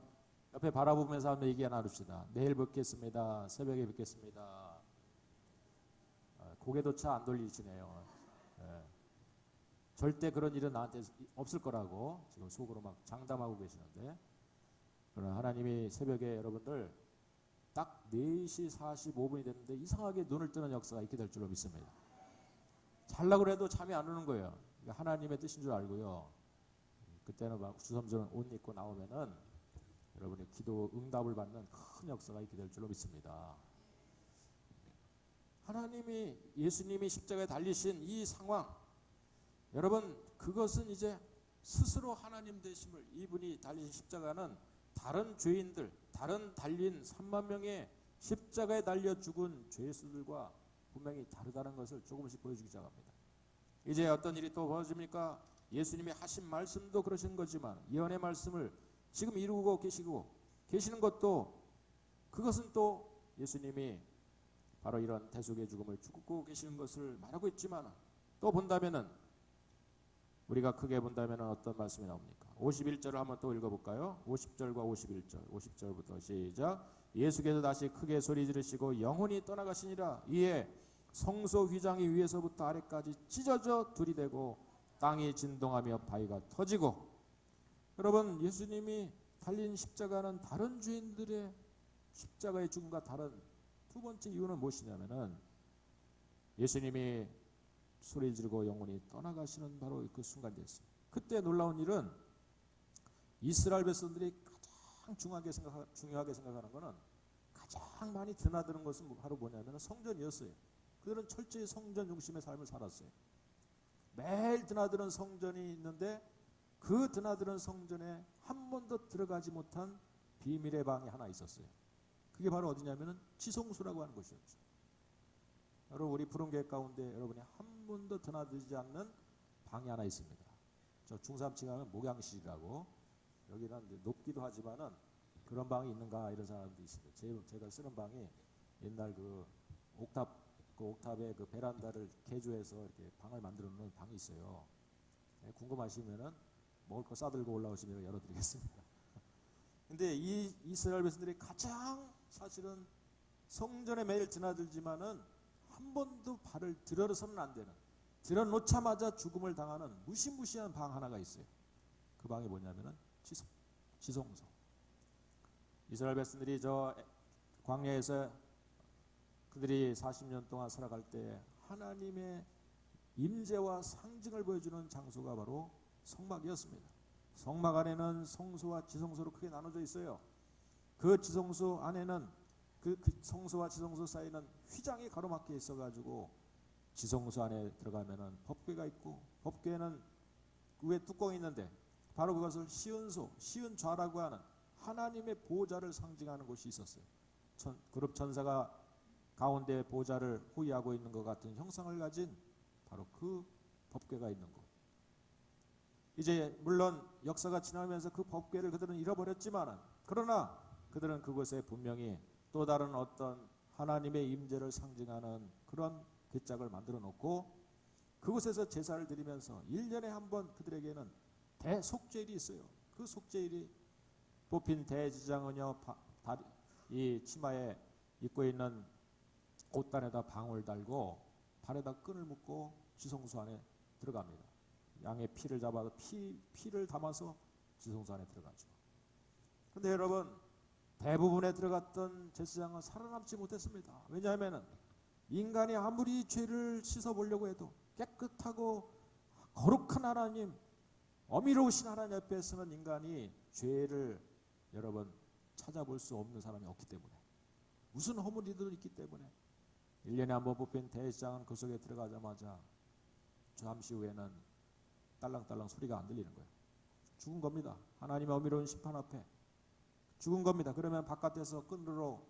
옆에 바라보면서 한번 얘기 나눕시다. 내일 뵙겠습니다. 새벽에 뵙겠습니다. 고개조차 안 돌리시네요. 예. 절대 그런 일은 나한테 없을 거라고 지금 속으로 막 장담하고 계시는데, 그러나 하나님이 새벽에 여러분들 딱 4시 45분이 됐는데 이상하게 눈을 뜨는 역사가 있게 될 줄로 믿습니다. 잘라고 해도 잠이 안 오는 거예요. 하나님의 뜻인 줄 알고요. 그때는 막 주섬주섬 옷 입고 나오면은 여러분의 기도 응답을 받는 큰 역사가 있게 될 줄로 믿습니다. 하나님이, 예수님이 십자가에 달리신 이 상황, 여러분 그것은 이제 스스로 하나님 되심을, 이분이 달리신 십자가는 다른 죄인들, 다른 달린 3만 명의 십자가에 달려 죽은 죄수들과 분명히 다르다는 것을 조금씩 보여주기 시작합니다. 이제 어떤 일이 또 벌어집니까? 예수님이 하신 말씀도 그러신 거지만 예언의 말씀을 지금 이루고 계시는 것도, 그것은 또 예수님이 바로 이런 대속의 죽음을 죽고 계시는 것을 말하고 있지만, 또 본다면은, 우리가 크게 본다면은 어떤 말씀이 나옵니까? 51절을 한번 또 읽어볼까요? 50절과 51절, 50절부터 시작. 예수께서 다시 크게 소리 지르시고 영혼이 떠나가시니라. 이에 성소 휘장이 위에서부터 아래까지 찢어져 들이대고 땅이 진동하며 바위가 터지고. 여러분, 예수님이 달린 십자가는 다른 죄인들의 십자가의 죽음과 다른 두 번째 이유는 무엇이냐면은, 예수님이 소리 지르고 영혼이 떠나가시는 바로 그 순간이었어요. 그때 놀라운 일은 이스라엘 백성들이 가장 중요하게 생각하는 것은, 가장 많이 드나드는 것은 바로 뭐냐면 성전이었어요. 그들은 철저히 성전 중심의 삶을 살았어요. 매일 드나드는 성전이 있는데, 그 드나드는 성전에 한 번도 들어가지 못한 비밀의 방이 하나 있었어요. 그게 바로 어디냐면은 지성소라고 하는 곳이었죠. 여러분, 우리 푸른교회 가운데 여러분이 한 번도 드나들지 않는 방이 하나 있습니다. 저 중삼층 하면 목양실이라고, 여기는 높기도 하지만은 그런 방이 있는가 이런 사람도 있어요. 제가 쓰는 방이 옛날 그 옥탑의 그 베란다를 개조해서 이렇게 방을 만들어 놓은 방이 있어요. 궁금하시면은 먹을 거 싸들고 올라오시면 열어드리겠습니다. 근데 이 이스라엘 백성들이 가장 사실은 성전에 매일 드나들지만은 한 번도 발을 들어서는 안 되는, 들어놓자마자 죽음을 당하는 무시무시한 방 하나가 있어요. 그 방이 뭐냐면은 지성소. 이스라엘 백성들이 저 광야에서 그들이 40년 동안 살아갈 때 하나님의 임재와 상징을 보여주는 장소가 바로 성막이었습니다. 성막 안에는 성소와 지성소로 크게 나눠져 있어요. 그 지성소 안에는 그 성소와 지성소 사이는 휘장이 가로막혀 있어가지고, 지성소 안에 들어가면은 법궤가 있고, 법궤는 그 위에 뚜껑이 있는데 바로 그것을 시은소, 시은좌라고 하는 하나님의 보좌를 상징하는 곳이 있었어요. 그룹 천사가 가운데 보좌를 호위하고 있는 것 같은 형상을 가진 바로 그 법궤가 있는 곳. 이제 물론 역사가 지나면서 그 법궤를 그들은 잃어버렸지만, 그러나 그들은 그곳에 분명히 또 다른 어떤 하나님의 임재를 상징하는 그런 궤짝을 만들어 놓고, 그곳에서 제사를 드리면서 1년에 한 번 그들에게는 대속죄일이 있어요. 그 속죄일이 뽑힌 대지장은요, 이 치마에 입고 있는 옷단에다 방울 달고 발에다 끈을 묶고 지성소 안에 들어갑니다. 양의 피를 잡아서 피를 담아서 지성소 안에 들어가죠. 근데 여러분, 대부분에 들어갔던 제사장은 살아남지 못했습니다. 왜냐하면 인간이 아무리 죄를 씻어보려고 해도 깨끗하고 거룩한 하나님, 어미로우신 하나님 앞에서는 인간이 죄를 여러분 찾아볼 수 없는 사람이 없기 때문에, 무슨 허물이든 있기 때문에 1년에 한 번 뽑힌 대제사장은 그 속에 들어가자마자 잠시 후에는 딸랑딸랑 소리가 안 들리는 거예요. 죽은 겁니다. 하나님의 어미로운 심판 앞에 죽은 겁니다. 그러면 바깥에서 끈으로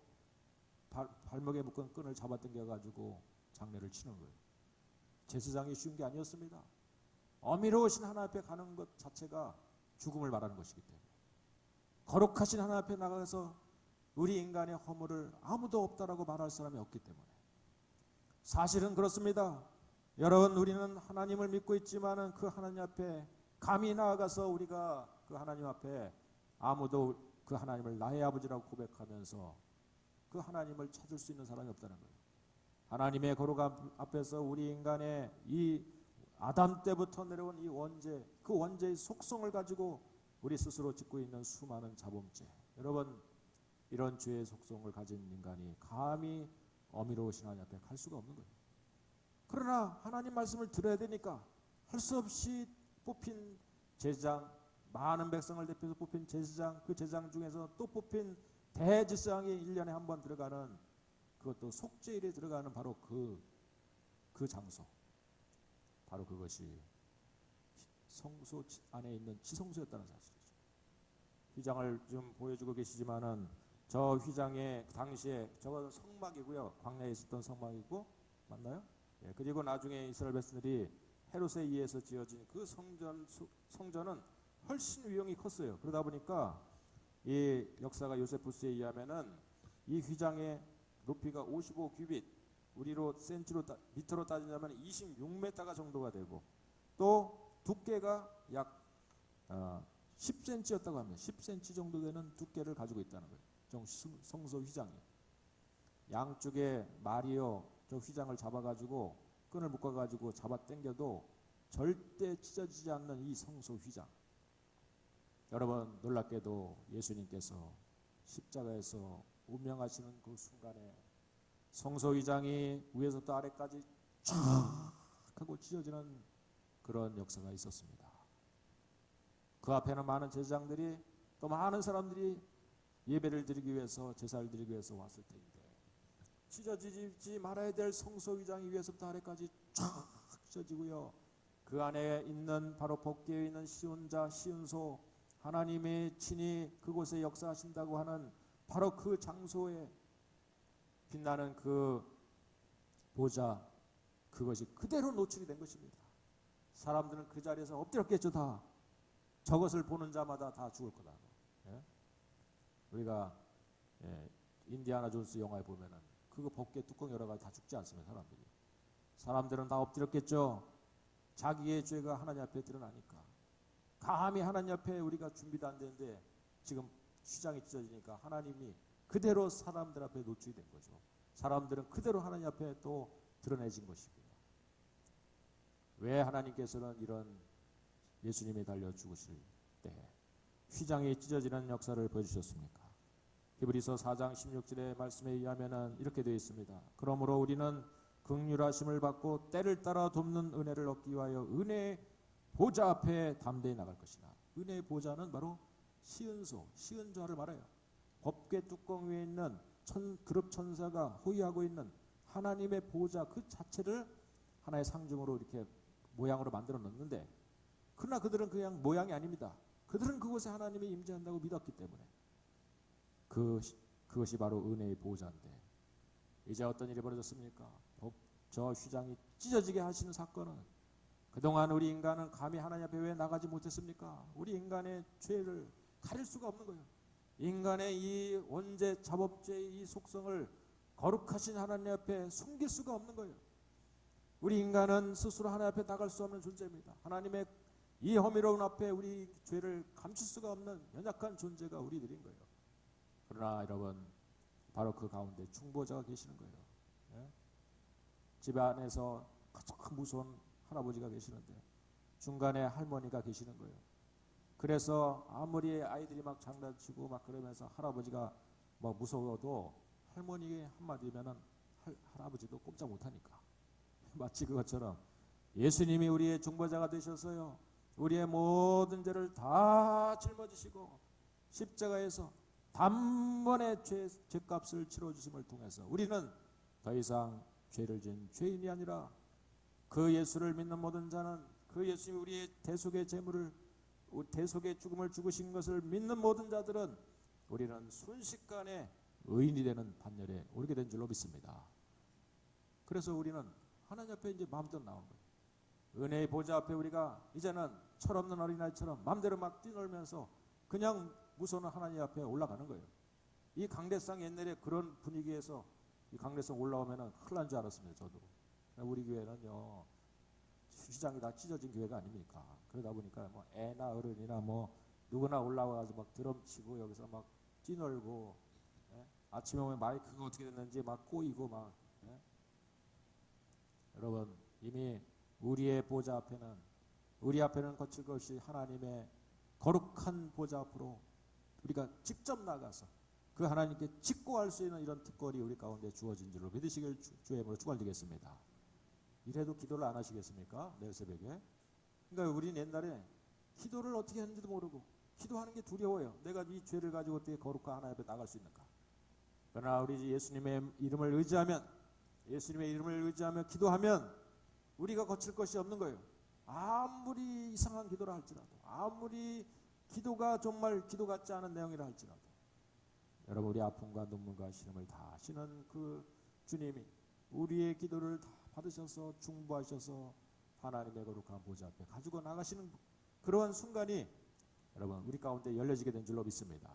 발목에 묶은 끈을 잡아당겨가지고 장례를 치는 거예요. 제사장이 쉬운 게 아니었습니다. 어미로우신 하나님 앞에 가는 것 자체가 죽음을 말하는 것이기 때문에, 거룩하신 하나님 앞에 나가서 우리 인간의 허물을 아무도 없다라고 말할 사람이 없기 때문에, 사실은 그렇습니다. 여러분, 우리는 하나님을 믿고 있지만은 그 하나님 앞에 감히 나아가서 우리가 그 하나님 앞에 아무도 그 하나님을 나의 아버지라고 고백하면서 그 하나님을 찾을 수 있는 사람이 없다는 거예요. 하나님의 거룩함 앞에서 우리 인간의 이 아담 때부터 내려온 이 원죄, 그 원죄의 속성을 가지고 우리 스스로 짓고 있는 수많은 자범죄, 여러분 이런 죄의 속성을 가진 인간이 감히 어미로우신 하나님 앞에 갈 수가 없는 거예요. 그러나 하나님 말씀을 들어야 되니까 할 수 없이 뽑힌 제사장, 많은 백성을 대표해서 뽑힌 제사장, 그 제사장 중에서 또 뽑힌 대제사장이 1년에 한 번 들어가는, 그것도 속죄일에 들어가는 바로 그 장소, 바로 그것이 성소 안에 있는 지성소였다는 사실이죠. 휘장을 좀 보여주고 계시지만은 저 휘장의 당시에 저건 성막이고요, 광야에 있었던 성막이고, 맞나요? 예, 그리고 나중에 이스라엘 백성들이 헤롯에 의해서 지어진 그 성전은 훨씬 위용이 컸어요. 그러다 보니까 이 역사가 요세푸스에 의하면은 이 휘장의 높이가 55규빗, 우리로 센치로 미터로 따지자면 26m가 정도가 되고, 또 두께가 약 10cm였다고 합니다. 10cm 정도 되는 두께를 가지고 있다는 거예요. 성소 휘장이. 양쪽에 말이요, 저 휘장을 잡아가지고 끈을 묶어가지고 잡아 당겨도 절대 찢어지지 않는 이 성소 휘장. 여러분 놀랍게도 예수님께서 십자가에서 운명하시는 그 순간에 성소 휘장이 위에서부터 아래까지 쫙 하고 찢어지는 그런 역사가 있었습니다. 그 앞에는 많은 제사장들이 또 많은 사람들이 예배를 드리기 위해서, 제사를 드리기 위해서 왔을 텐데, 찢어지지 말아야 될 성소 휘장이 위에서부터 아래까지 쫙 찢어지고요, 그 안에 있는 바로 법궤에 있는 시온자, 시온소, 하나님의 친히 그곳에 역사하신다고 하는 바로 그 장소에 빛나는 그 보좌, 그것이 그대로 노출이 된 것입니다. 사람들은 그 자리에서 엎드렸겠죠. 다 저것을 보는 자마다 다 죽을 거다. 예? 우리가 인디아나 존스 영화에 보면은 그거 법궤 뚜껑 열어가지고 다 죽지 않습니까? 사람들은 다 엎드렸겠죠. 자기의 죄가 하나님 앞에 드러나니까. 감히 하나님 앞에 우리가 준비도 안 되는데 지금 휘장이 찢어지니까 하나님이 그대로 사람들 앞에 노출이 된 거죠. 사람들은 그대로 하나님 앞에 또 드러내진 것이고요. 왜 하나님께서는 이런 예수님이 달려 죽으실 때 휘장이 찢어지는 역사를 보여주셨습니까? 히브리서 4장 16절의 말씀에 의하면 이렇게 되어 있습니다. 그러므로 우리는 긍휼하심을 받고 때를 따라 돕는 은혜를 얻기 위하여 은혜의 보좌 앞에 담대히 나갈 것이나. 은혜의 보좌는 바로 시은소, 시은좌를 말해요. 법궤 뚜껑 위에 있는 그룹 천사가 호위하고 있는 하나님의 보좌 그 자체를 하나의 상징으로 이렇게 모양으로 만들어 놓는데, 그러나 그들은 그냥 모양이 아닙니다. 그들은 그곳에 하나님이 임재한다고 믿었기 때문에 그것이 바로 은혜의 보좌인데, 이제 어떤 일이 벌어졌습니까? 저 휘장이 찢어지게 하시는 사건은, 그동안 우리 인간은 감히 하나님 앞에 왜 나가지 못했습니까? 우리 인간의 죄를 가릴 수가 없는 거예요. 인간의 이 원죄, 자범죄의 이 속성을 거룩하신 하나님 앞에 숨길 수가 없는 거예요. 우리 인간은 스스로 하나님 앞에 나갈 수 없는 존재입니다. 하나님의 이 허미로운 앞에 우리 죄를 감출 수가 없는 연약한 존재가 우리들인 거예요. 그러나 여러분, 바로 그 가운데 중보자가 계시는 거예요. 예? 집 안에서 가장 무서운 할아버지가 계시는데 중간에 할머니가 계시는 거예요. 그래서 아무리 아이들이 막 장난치고 막 그러면서 할아버지가 뭐 무서워도 할머니 한마디면은 할아버지도 꼼짝 못하니까. 마치 그것처럼 예수님이 우리의 중보자가 되셔서요, 우리의 모든 죄를 다 짊어지시고 십자가에서 단번에 죄값을 치러주심을 통해서 우리는 더 이상 죄를 지은 죄인이 아니라 그 예수를 믿는 모든 자는, 그 예수님이 우리의 대속의 제물을, 대속의 죽음을 죽으신 것을 믿는 모든 자들은 우리는 순식간에 의인이 되는 판결에 오르게 된 줄로 믿습니다. 그래서 우리는 하나님 앞에 이제 마음대로 나온 거예요. 은혜의 보좌 앞에 우리가 이제는 철없는 어린아이처럼 마음대로 막 뛰놀면서 그냥 무서운 하나님 앞에 올라가는 거예요. 이 강대상 옛날에 그런 분위기에서 이 강대상 올라오면은 큰일 난 줄 알았습니다. 저도. 우리 교회는요, 휘장이 다 찢어진 교회가 아닙니까? 그러다 보니까 뭐 애나 어른이나 뭐 누구나 올라와서 막 드럼 치고 여기서 막 뛰놀고, 예? 아침에 오면 마이크가 어떻게 됐는지 막 꼬이고 막, 예? 여러분 이미 우리 앞에는 거칠 것이 하나님의 거룩한 보좌 앞으로 우리가 직접 나가서 그 하나님께 직고할 수 있는 이런 특권이 우리 가운데 주어진 줄로 믿으시길 주의 이름으로 축원드리겠습니다. 이래도 기도를 안 하시겠습니까? 내일 새벽에. 그러니까 우리는 옛날에 기도를 어떻게 하는지도 모르고 기도하는 게 두려워요. 내가 이 죄를 가지고 어떻게 거룩한 하나님 앞에 나갈 수 있는가. 그러나 우리 예수님의 이름을 의지하며 기도하면 우리가 거칠 것이 없는 거예요. 아무리 이상한 기도를 할지라도, 아무리 기도가 정말 기도 같지 않은 내용이라 할지라도, 여러분 우리 아픔과 눈물과 시름을 다 아시는 그 주님이 우리의 기도를 다 받으셔서 중보하셔서 하나님의 거룩한 보좌 앞에 가지고 나가시는 그러한 순간이 여러분 우리 가운데 열려지게 된 줄로 믿습니다.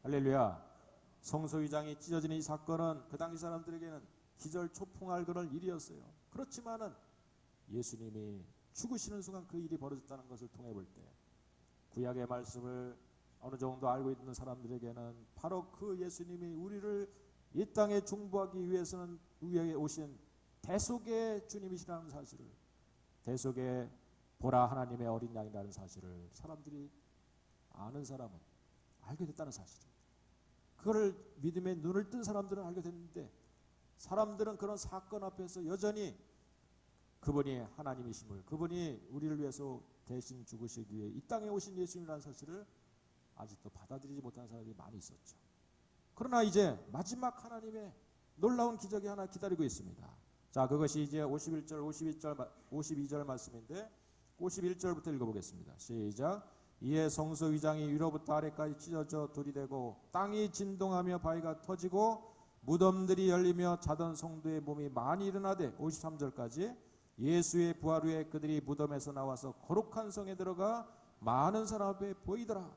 할렐루야. 성소위장이 찢어지는 이 사건은 그 당시 사람들에게는 기절초풍할 그런 일이었어요. 그렇지만은 예수님이 죽으시는 순간 그 일이 벌어졌다는 것을 통해 볼 때 구약의 말씀을 어느 정도 알고 있는 사람들에게는 바로 그 예수님이 우리를 이 땅에 중보하기 위해서는 위에 오신 대속의 주님이시라는 사실을, 대속의 보라 하나님의 어린 양이라는 사실을 사람들이 아는 사람은 알게 됐다는 사실입니다. 그거를 믿음의 눈을 뜬 사람들은 알게 됐는데 사람들은 그런 사건 앞에서 여전히 그분이 하나님이심을, 그분이 우리를 위해서 대신 죽으시기 위해 이 땅에 오신 예수님이라는 사실을 아직도 받아들이지 못하는 사람들이 많이 있었죠. 그러나 이제 마지막 하나님의 놀라운 기적이 하나 기다리고 있습니다. 자, 그것이 이제 51절, 52절 말씀인데 51절부터 읽어보겠습니다. 시작. 이에 성소위장이 위로부터 아래까지 찢어져 돌이 되고 땅이 진동하며 바위가 터지고 무덤들이 열리며 자던 성도의 몸이 많이 일어나되 53절까지 예수의 부활 후에 그들이 무덤에서 나와서 거룩한 성에 들어가 많은 사람 앞에 보이더라.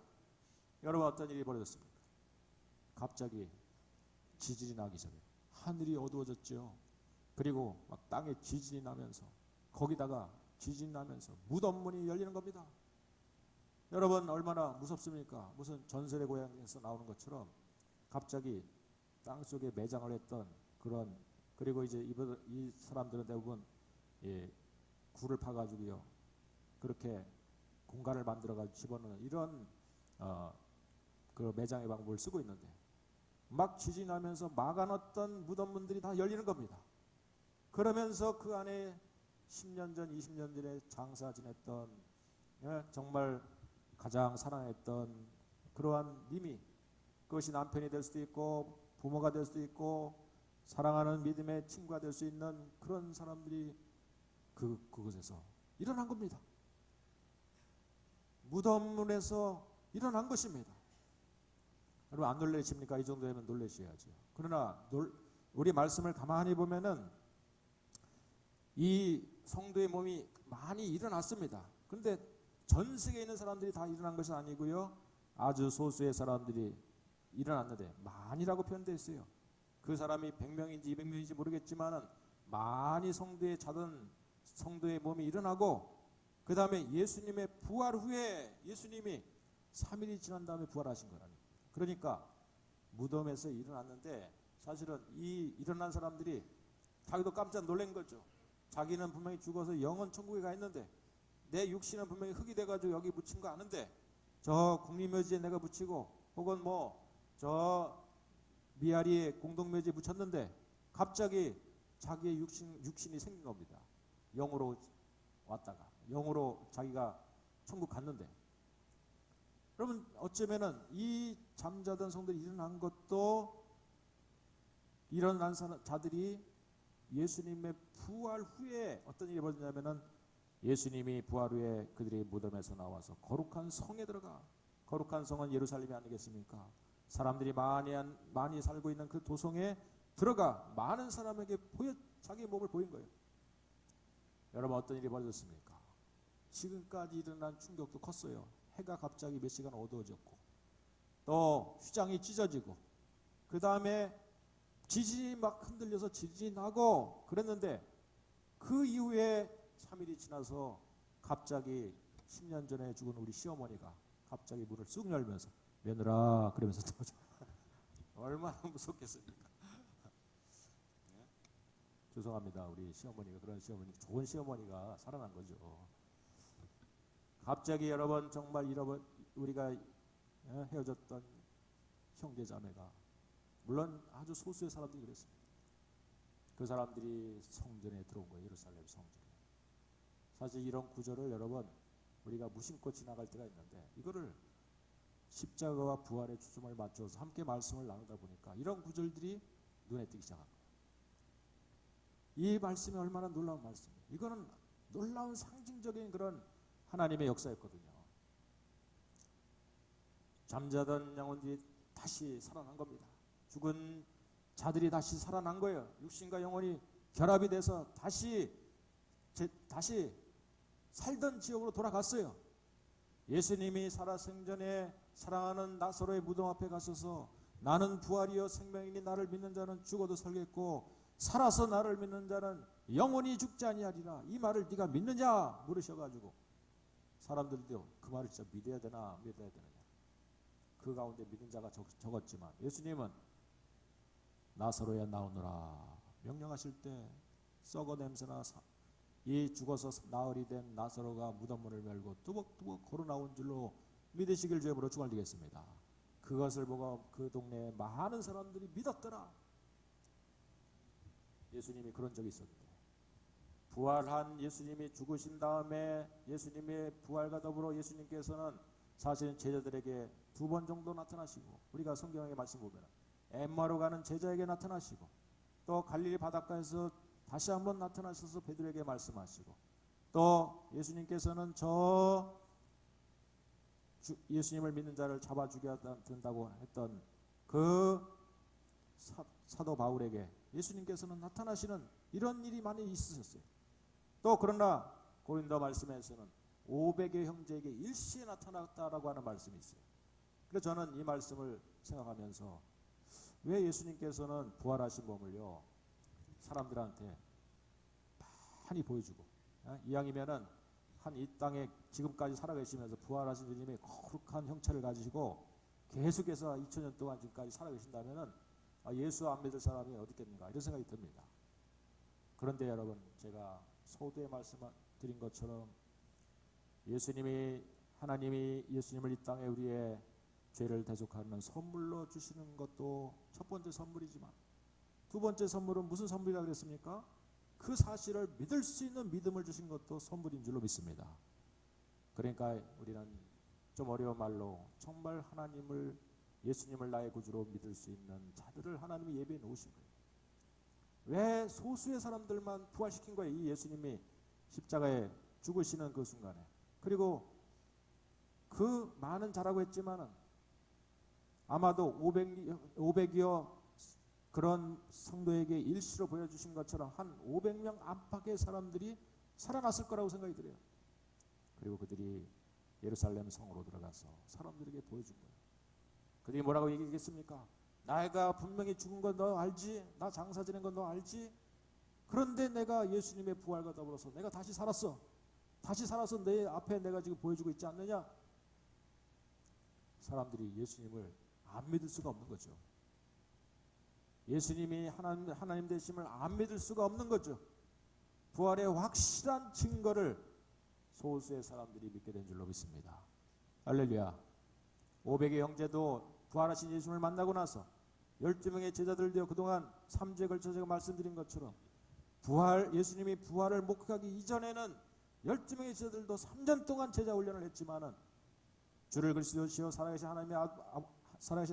여러분 어떤 일이 벌어졌습니까? 갑자기 지진이 나기 전에 하늘이 어두워졌죠. 그리고 막 땅에 지진이 나면서 거기다가 지진 나면서 무덤 문이 열리는 겁니다. 여러분 얼마나 무섭습니까? 무슨 전설의 고향에서 나오는 것처럼 갑자기 땅속에 매장을 했던 그런, 그리고 이제 이 사람들은 대부분 굴을 파가지고요 그렇게 공간을 만들어가지고 집어넣는 이런 그 매장의 방법을 쓰고 있는데 막 지진하면서 막아놨던 무덤문들이 다 열리는 겁니다. 그러면서 그 안에 10년 전 20년 전에 장사 지냈던 정말 가장 사랑했던 그러한 님이, 그것이 남편이 될 수도 있고 부모가 될 수도 있고 사랑하는 믿음의 친구가 될 수 있는 그런 사람들이 그곳에서 일어난 겁니다. 무덤문에서 일어난 것입니다. 여러분 안 놀라십니까? 이 정도면 놀라셔야죠. 그러나 우리 말씀을 가만히 보면은 이 성도의 몸이 많이 일어났습니다. 그런데 전 세계에 있는 사람들이 다 일어난 것은 아니고요 아주 소수의 사람들이 일어났는데 많이라고 표현되어 있어요. 그 사람이 100명인지 200명인지 모르겠지만은 많이 성도의 몸이 일어나고 그 다음에 예수님의 부활 후에 예수님이 3일이 지난 다음에 부활하신 거라는 거예요. 그러니까 무덤에서 일어났는데 사실은 이 일어난 사람들이 자기도 깜짝 놀란 거죠. 자기는 분명히 죽어서 영원 천국에 가 있는데 내 육신은 분명히 흙이 돼가지고 여기 묻힌 거 아는데 저 국립묘지에 내가 묻히고 혹은 뭐 저 미아리에 공동묘지에 묻혔는데 갑자기 자기의 육신이 생긴 겁니다. 영으로 왔다가 영으로 자기가 천국 갔는데, 여러분 어쩌면은 이 잠자던 성들이 일어난 것도 일어난 자들이 예수님의 부활 후에 어떤 일이 벌어졌냐면은 예수님이 부활 후에 그들이 무덤에서 나와서 거룩한 성에 들어가, 거룩한 성은 예루살렘이 아니겠습니까? 사람들이 많이 살고 있는 그 도성에 들어가 많은 사람에게 자기의 몸을 보인 거예요. 여러분 어떤 일이 벌어졌습니까? 지금까지 일어난 충격도 컸어요. 해가 갑자기 몇 시간 어두워졌고 또 휘장이 찢어지고 그 다음에 지진이 막 흔들려서 지진이 나고 그랬는데 그 이후에 3일이 지나서 갑자기 10년 전에 죽은 우리 시어머니가 갑자기 문을 쑥 열면서 며느라 그러면서 얼마나 무섭겠습니까? 네? 죄송합니다. 우리 시어머니가 그런 시어머니, 좋은 시어머니가 살아난 거죠. 갑자기 여러분 정말 우리가 헤어졌던 형제 자매가, 물론 아주 소수의 사람들이 그랬습니다. 그 사람들이 성전에 들어온 거예요. 예루살렘 성전에. 사실 이런 구절을 여러분 우리가 무심코 지나갈 때가 있는데, 이거를 십자가와 부활의 초점을 맞춰서 함께 말씀을 나누다 보니까 이런 구절들이 눈에 띄기 시작한 거예요. 이 말씀이 얼마나 놀라운 말씀이에요. 이거는 놀라운 상징적인 그런 하나님의 역사였거든요. 잠자던 영혼들이 다시 살아난 겁니다. 죽은 자들이 다시 살아난 거예요. 육신과 영혼이 결합이 돼서 다시 살던 지역으로 돌아갔어요. 예수님이 살아생전에 사랑하는 나사로의 무덤 앞에 가셔서 나는 부활이요 생명이니 나를 믿는 자는 죽어도 살겠고 살아서 나를 믿는 자는 영원히 죽지 아니하리라. 이 말을 네가 믿느냐 물으셔가지고 사람들도 그 말을 진짜 믿어야 되느냐. 그 가운데 믿는 자가 적었지만 예수님은 나사로야 나오너라 명령하실 때 썩어 냄새나 이 죽어서 나흘이 된 나사로가 무덤문을 열고 뚜벅뚜벅 걸어 나온 줄로 믿으시길 주의 이름으로 축원드리겠습니다. 그것을 보고 그 동네에 많은 사람들이 믿었더라. 예수님이 그런 적이 있었는데, 부활한 예수님이 죽으신 다음에 예수님의 부활과 더불어 예수님께서는 사실은 제자들에게 2번 정도 나타나시고, 우리가 성경의 말씀 보면 엠마오로 가는 제자에게 나타나시고, 또 갈릴리 바닷가에서 다시 한번 나타나셔서 베드로에게 말씀하시고, 또 예수님께서는 예수님을 믿는 자를 잡아 죽여야 된다고 했던 그 사도 바울에게 예수님께서는 나타나시는 이런 일이 많이 있으셨어요. 또 그러나 고린도 말씀에서는 500의 형제에게 일시에 나타났다라고 하는 말씀이 있어요. 그래서 저는 이 말씀을 생각하면서 왜 예수님께서는 부활하신 몸을요 사람들한테 많이 보여주고, 이왕이면은 한 이 땅에 지금까지 살아계시면서 부활하신 주님이 거룩한 형체를 가지시고 계속해서 2000년 동안 지금까지 살아계신다면은 예수 안 믿을 사람이 어디 있겠는가 이런 생각이 듭니다. 그런데 여러분, 제가 서두에 말씀드린 것처럼 하나님이 예수님을 이 땅에 우리의 죄를 대속하는 선물로 주시는 것도 첫 번째 선물이지만, 두 번째 선물은 무슨 선물이라고 그랬습니까? 그 사실을 믿을 수 있는 믿음을 주신 것도 선물인 줄로 믿습니다. 그러니까 우리는 좀 어려운 말로 정말 예수님을 나의 구주로 믿을 수 있는 자들을 하나님이 예비해 놓으신 거예요. 왜 소수의 사람들만 부활시킨 거예요? 이 예수님이 십자가에 죽으시는 그 순간에. 그리고 그 많은 자라고 했지만은 아마도 500여 그런 성도에게 일시로 보여주신 것처럼 한 500명 안팎의 사람들이 살아났을 거라고 생각이 들어요. 그리고 그들이 예루살렘 성으로 들어가서 사람들에게 보여준 거예요. 그들이 뭐라고 얘기했겠습니까? 내가 분명히 죽은 건 너 알지? 나 장사 지낸 건 너 알지? 그런데 내가 예수님의 부활과 더불어서 내가 다시 살았어. 다시 살아서 내 앞에 내가 지금 보여주고 있지 않느냐? 사람들이 예수님을 안 믿을 수가 없는 거죠. 예수님이 하나님 되심을 안 믿을 수가 없는 거죠. 부활의 확실한 증거를 소수의 사람들이 믿게 된 줄로 믿습니다. 할렐루야. 500의 형제도 부활하신 예수님을 만나고 나서 12명의 제자들도 그동안 3주에 걸쳐 제가 말씀드린 것처럼 예수님이 부활을 목격하기 이전에는 12명의 제자들도 3년 동안 제자 훈련을 했지만은 주를 그리스도시요 살아계신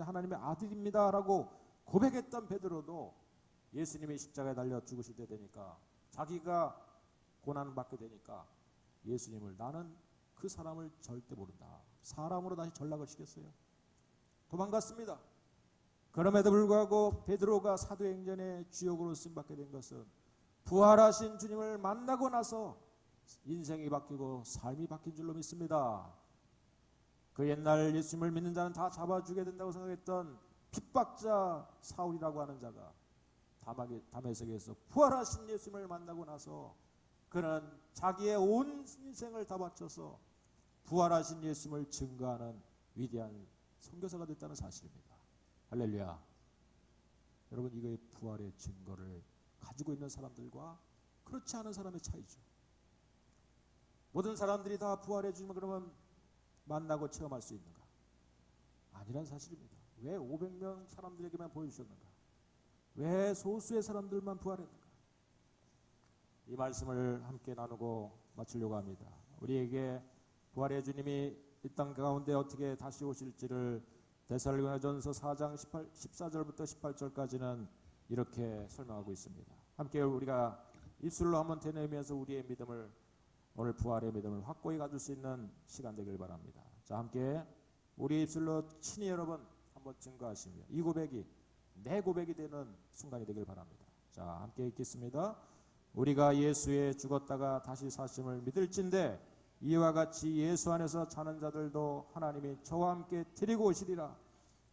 하나님의 아들입니다 라고 고백했던 베드로도 예수님이 십자가에 달려 죽으실 때 되니까, 자기가 고난을 받게 되니까 예수님을, 나는 그 사람을 절대 모른다, 사람으로 다시 전락을 시켰어요. 도망갔습니다. 그럼에도 불구하고 베드로가 사도행전의 주역으로 쓰임받게 된 것은 부활하신 주님을 만나고 나서 인생이 바뀌고 삶이 바뀐 줄로 믿습니다. 그 옛날 예수님을 믿는 자는 다 잡아주게 된다고 생각했던 핍박자 사울이라고 하는 자가 다메섹에서 부활하신 예수님을 만나고 나서 그는 자기의 온 인생을 다 바쳐서 부활하신 예수님을 증거하는 위대한 선교사가 됐다는 사실입니다. 할렐루야. 여러분, 이거의 부활의 증거를 가지고 있는 사람들과 그렇지 않은 사람의 차이죠. 모든 사람들이 다 부활의 주님을 그러면 만나고 체험할 수 있는가? 아니란 사실입니다. 왜 500명 사람들에게만 보여주셨는가? 왜 소수의 사람들만 부활했는가? 이 말씀을 함께 나누고 마치려고 합니다. 우리에게 부활의 주님이 이 땅 가운데 어떻게 다시 오실지를 데살로니가전서 4장 14절부터 18절까지는 이렇게 설명하고 있습니다. 함께 우리가 입술로 한번 되뇌면서 우리의 믿음을, 오늘 부활의 믿음을 확고히 가질 수 있는 시간 되길 바랍니다. 자, 함께 우리 입술로 친히 여러분 한번 증거하시며 이 고백이 내 고백이 되는 순간이 되길 바랍니다. 자, 함께 읽겠습니다. 우리가 예수에 죽었다가 다시 사심을 믿을진대 이와 같이 예수 안에서 자는 자들도 하나님이 저와 함께 데리고 오시리라.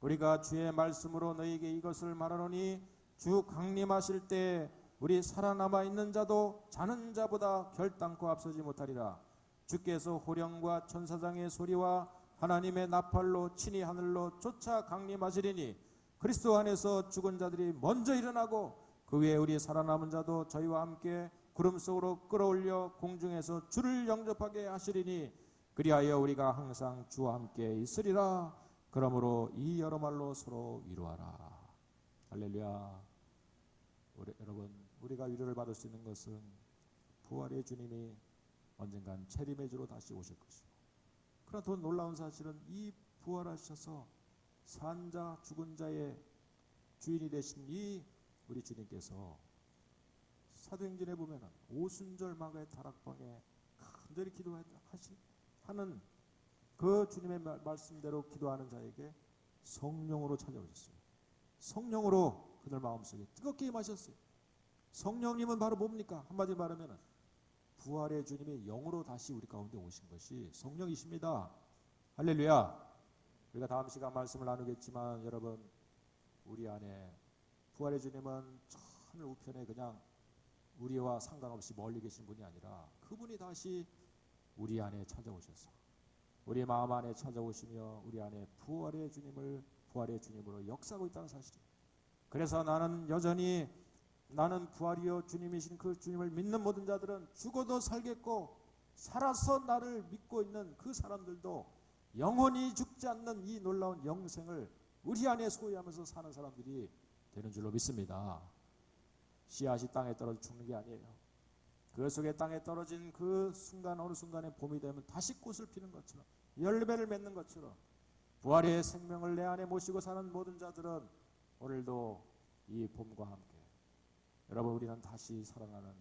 우리가 주의 말씀으로 너희에게 이것을 말하노니 주 강림하실 때 우리 살아남아 있는 자도 자는 자보다 결단코 앞서지 못하리라. 주께서 호령과 천사장의 소리와 하나님의 나팔로 친히 하늘로 쫓아 강림하시리니 그리스도 안에서 죽은 자들이 먼저 일어나고 그 위에 우리 살아남은 자도 저희와 함께 구름 속으로 끌어올려 공중에서 주를 영접하게 하시리니 그리하여 우리가 항상 주와 함께 있으리라. 그러므로 이 여러 말로 서로 위로하라. 할렐루야. 여러분, 우리가 위로를 받을 수 있는 것은 부활의 주님이 언젠간 재림의 주로 다시 오실 것이고, 그러나 더 놀라운 사실은 이 부활하셔서 산 자 죽은 자의 주인이 되신 이 우리 주님께서 사도행전에 보면은 오순절 마가의 다락방에 간절히 기도하는 그 주님의 말씀대로 기도하는 자에게 성령으로 찾아오셨어요. 성령으로 그들 마음속에 뜨겁게 임하셨어요. 성령님은 바로 뭡니까? 한마디로 말하면 부활의 주님이 영으로 다시 우리 가운데 오신 것이 성령이십니다. 할렐루야. 우리가 다음 시간 말씀을 나누겠지만 여러분, 우리 안에 부활의 주님은 하늘 우편에 그냥 우리와 상관없이 멀리 계신 분이 아니라 그분이 다시 우리 안에 찾아오셔서 우리 마음 안에 찾아오시며 우리 안에 부활의 주님으로 역사하고 있다는 사실입니다. 그래서 나는 여전히 나는 부활이요 주님이신 그 주님을 믿는 모든 자들은 죽어도 살겠고 살아서 나를 믿고 있는 그 사람들도 영원히 죽지 않는 이 놀라운 영생을 우리 안에 소유하면서 사는 사람들이 되는 줄로 믿습니다. 씨앗이 땅에 떨어져 죽는 게 아니에요. 그 속에 땅에 떨어진 그 순간, 어느 순간에 봄이 되면 다시 꽃을 피는 것처럼 열매를 맺는 것처럼 부활의 생명을 내 안에 모시고 사는 모든 자들은 오늘도 이 봄과 함께 여러분, 우리는 다시 살아나는,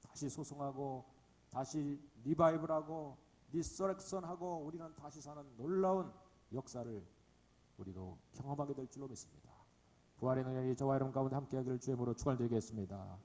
다시 소송하고 다시 리바이벌하고 리서렉션하고 우리는 다시 사는 놀라운 역사를 우리도 경험하게 될 줄로 믿습니다. 부활의 능력이 저와 여러분 가운데 함께하기를 주의 이름으로 축원드리겠습니다.